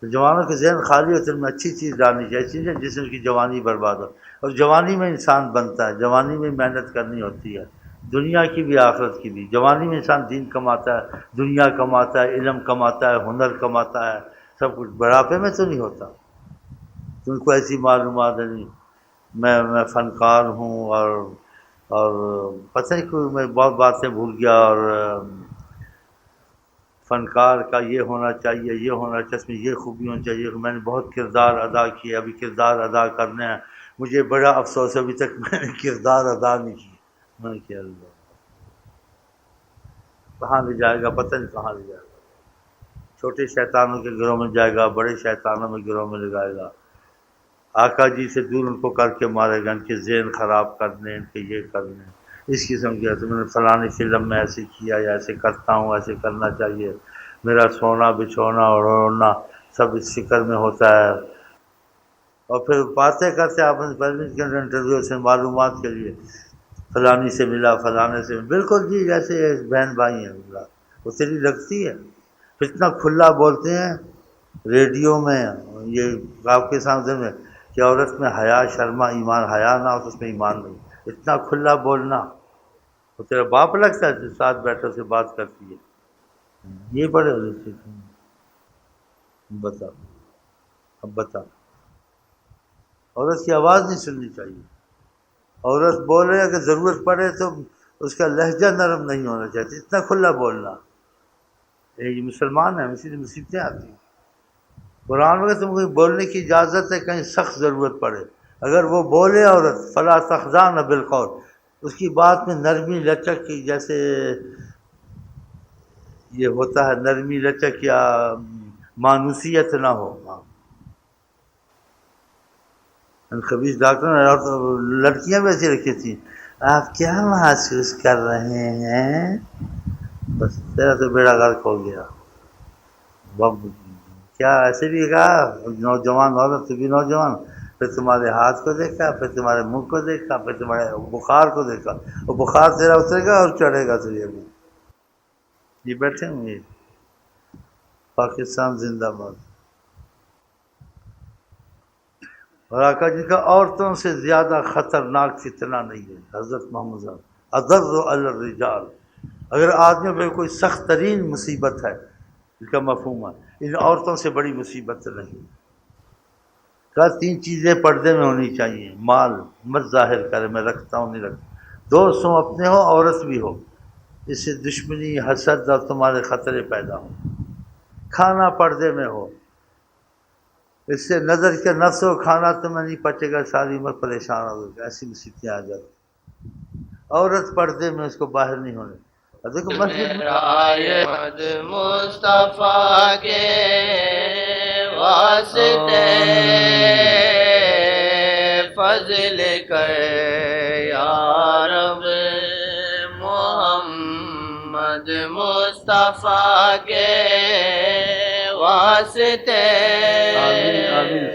تو جوانوں کے ذہن خالی ہوتے ہیں، ان میں اچھی چیز ڈالنی چاہیے، چیزیں جس سے ان کی جوانی برباد ہو، اور جوانی میں انسان بنتا ہے، جوانی میں محنت کرنی ہوتی ہے، دنیا کی بھی آخرت کی بھی۔ جوانی میں انسان دین کماتا ہے، دنیا کماتا ہے، علم کماتا ہے، ہنر کماتا ہے، سب کچھ۔ بڑھاپے میں تو نہیں ہوتا۔ تم کو ایسی معلومات ہے نہیں، میں فنکار ہوں، اور پتہ نہیں کوئی، میں بہت باتیں بھول گیا، اور فنکار کا یہ ہونا چاہیے، یہ ہونا چاہیے، اس میں یہ خوبی ہونی چاہیے، میں نے بہت کردار ادا کیے، ابھی کردار ادا کرنے ہیں، مجھے بڑا افسوس ہے ابھی تک میں نے کردار ادا نہیں کیے۔ میں نے کیا اللہ کہاں لے جائے گا، پتہ نہیں کہاں لے جائے گا، چھوٹے شیطانوں کے گروہ میں جائے گا، بڑے شیطانوں میں گروہ میں لگائے گا، آقا جی سے دور ان کو کر کے مارے گا، ان کے ذہن خراب کرنے، ان کے یہ کرنے، اس قسم کی، ایسے میں نے فلانی فلم میں ایسے کیا، یا ایسے کرتا ہوں، ایسے کرنا چاہیے، میرا سونا بچھونا اور اوڑھنا سب اس فکر میں ہوتا ہے، اور پھر باتیں کرتے آپ پہلے کے انٹرویو سے معلومات کے لیے، فلانی سے ملا، فلانے سے ملا، بالکل جی جیسے بہن بھائی ہیں، وہ تیری لگتی ہے، اتنا کھلا بولتے ہیں ریڈیو میں، یہ آپ کے سامنے میں، کہ عورت میں حیا شرما ایمان، حیا نہ ہو تو اس میں ایمان نہیں، اتنا کھلا بولنا، وہ تیرا باپ لگتا ہے جو ساتھ بیٹھے سے بات کرتی ہے، یہ بڑے بتا، اب بتا، عورت کی آواز نہیں سننی چاہیے، عورت بولے اگر ضرورت پڑے تو اس کا لہجہ نرم نہیں ہونا چاہیے، اتنا کھلا بولنا، یہ مسلمان ہیں، اسی لیے مصیبتیں آتی ہیں۔ قرآن میں تم کو بولنے کی اجازت ہے کہیں سخت ضرورت پڑے، اگر وہ بولے عورت فلا تخضعن بالقول، اس کی بات میں نرمی لچک کی، جیسے یہ ہوتا ہے نرمی لچک یا مانوسیت نہ ہو۔ خبیث ڈاکٹر نے لڑکیاں بھی ایسی رکھی تھیں، آپ کیا محسوس کر رہے ہیں، بس تیرا تو بیڑا غرق ہو گیا۔ کیا ایسے بھی کہا، نوجوان عورت بھی نوجوان، پھر تمہارے ہاتھ کو دیکھا، پھر تمہارے منہ کو دیکھا، پھر تمہارے بخار کو دیکھا، اور بخار تیرا اترے گا اور چڑھے گا تجھے بھی۔ یہ بیٹھے ہوئے، پاکستان زندہ باد۔ اور آقا جی کا عورتوں سے زیادہ خطرناک فتنہ نہیں ہے، حضرت محمد صلی اللہ علیہ وسلم، اضر علی الرجال، اگر آدمی پہ کوئی سخت ترین مصیبت ہے، اس کا مفہوم ہے، ان عورتوں سے بڑی مصیبت نہیں۔ کہا تین چیزیں پردے میں ہونی چاہیے، مال مت ظاہر کرے، میں رکھتا ہوں نہیں رکھتا، دوست ہوں اپنے ہو، عورت بھی ہو، اس سے دشمنی حسد اور تمہارے خطرے پیدا ہوں، کھانا پردے میں ہو، اس سے نظر کے نفس و کھانا تمہیں نہیں پچے گا، ساری عمر پریشان ہوگا، ایسی مصیبتیں آ جاتی، عورت پردے میں، اس کو باہر نہیں ہونے۔ اور دیکھو مسجد میں رائے مد مصطفیٰ کے واسطے فضل کر یا رب، محمد مصطفیٰ کے واسطے، آمین آمین۔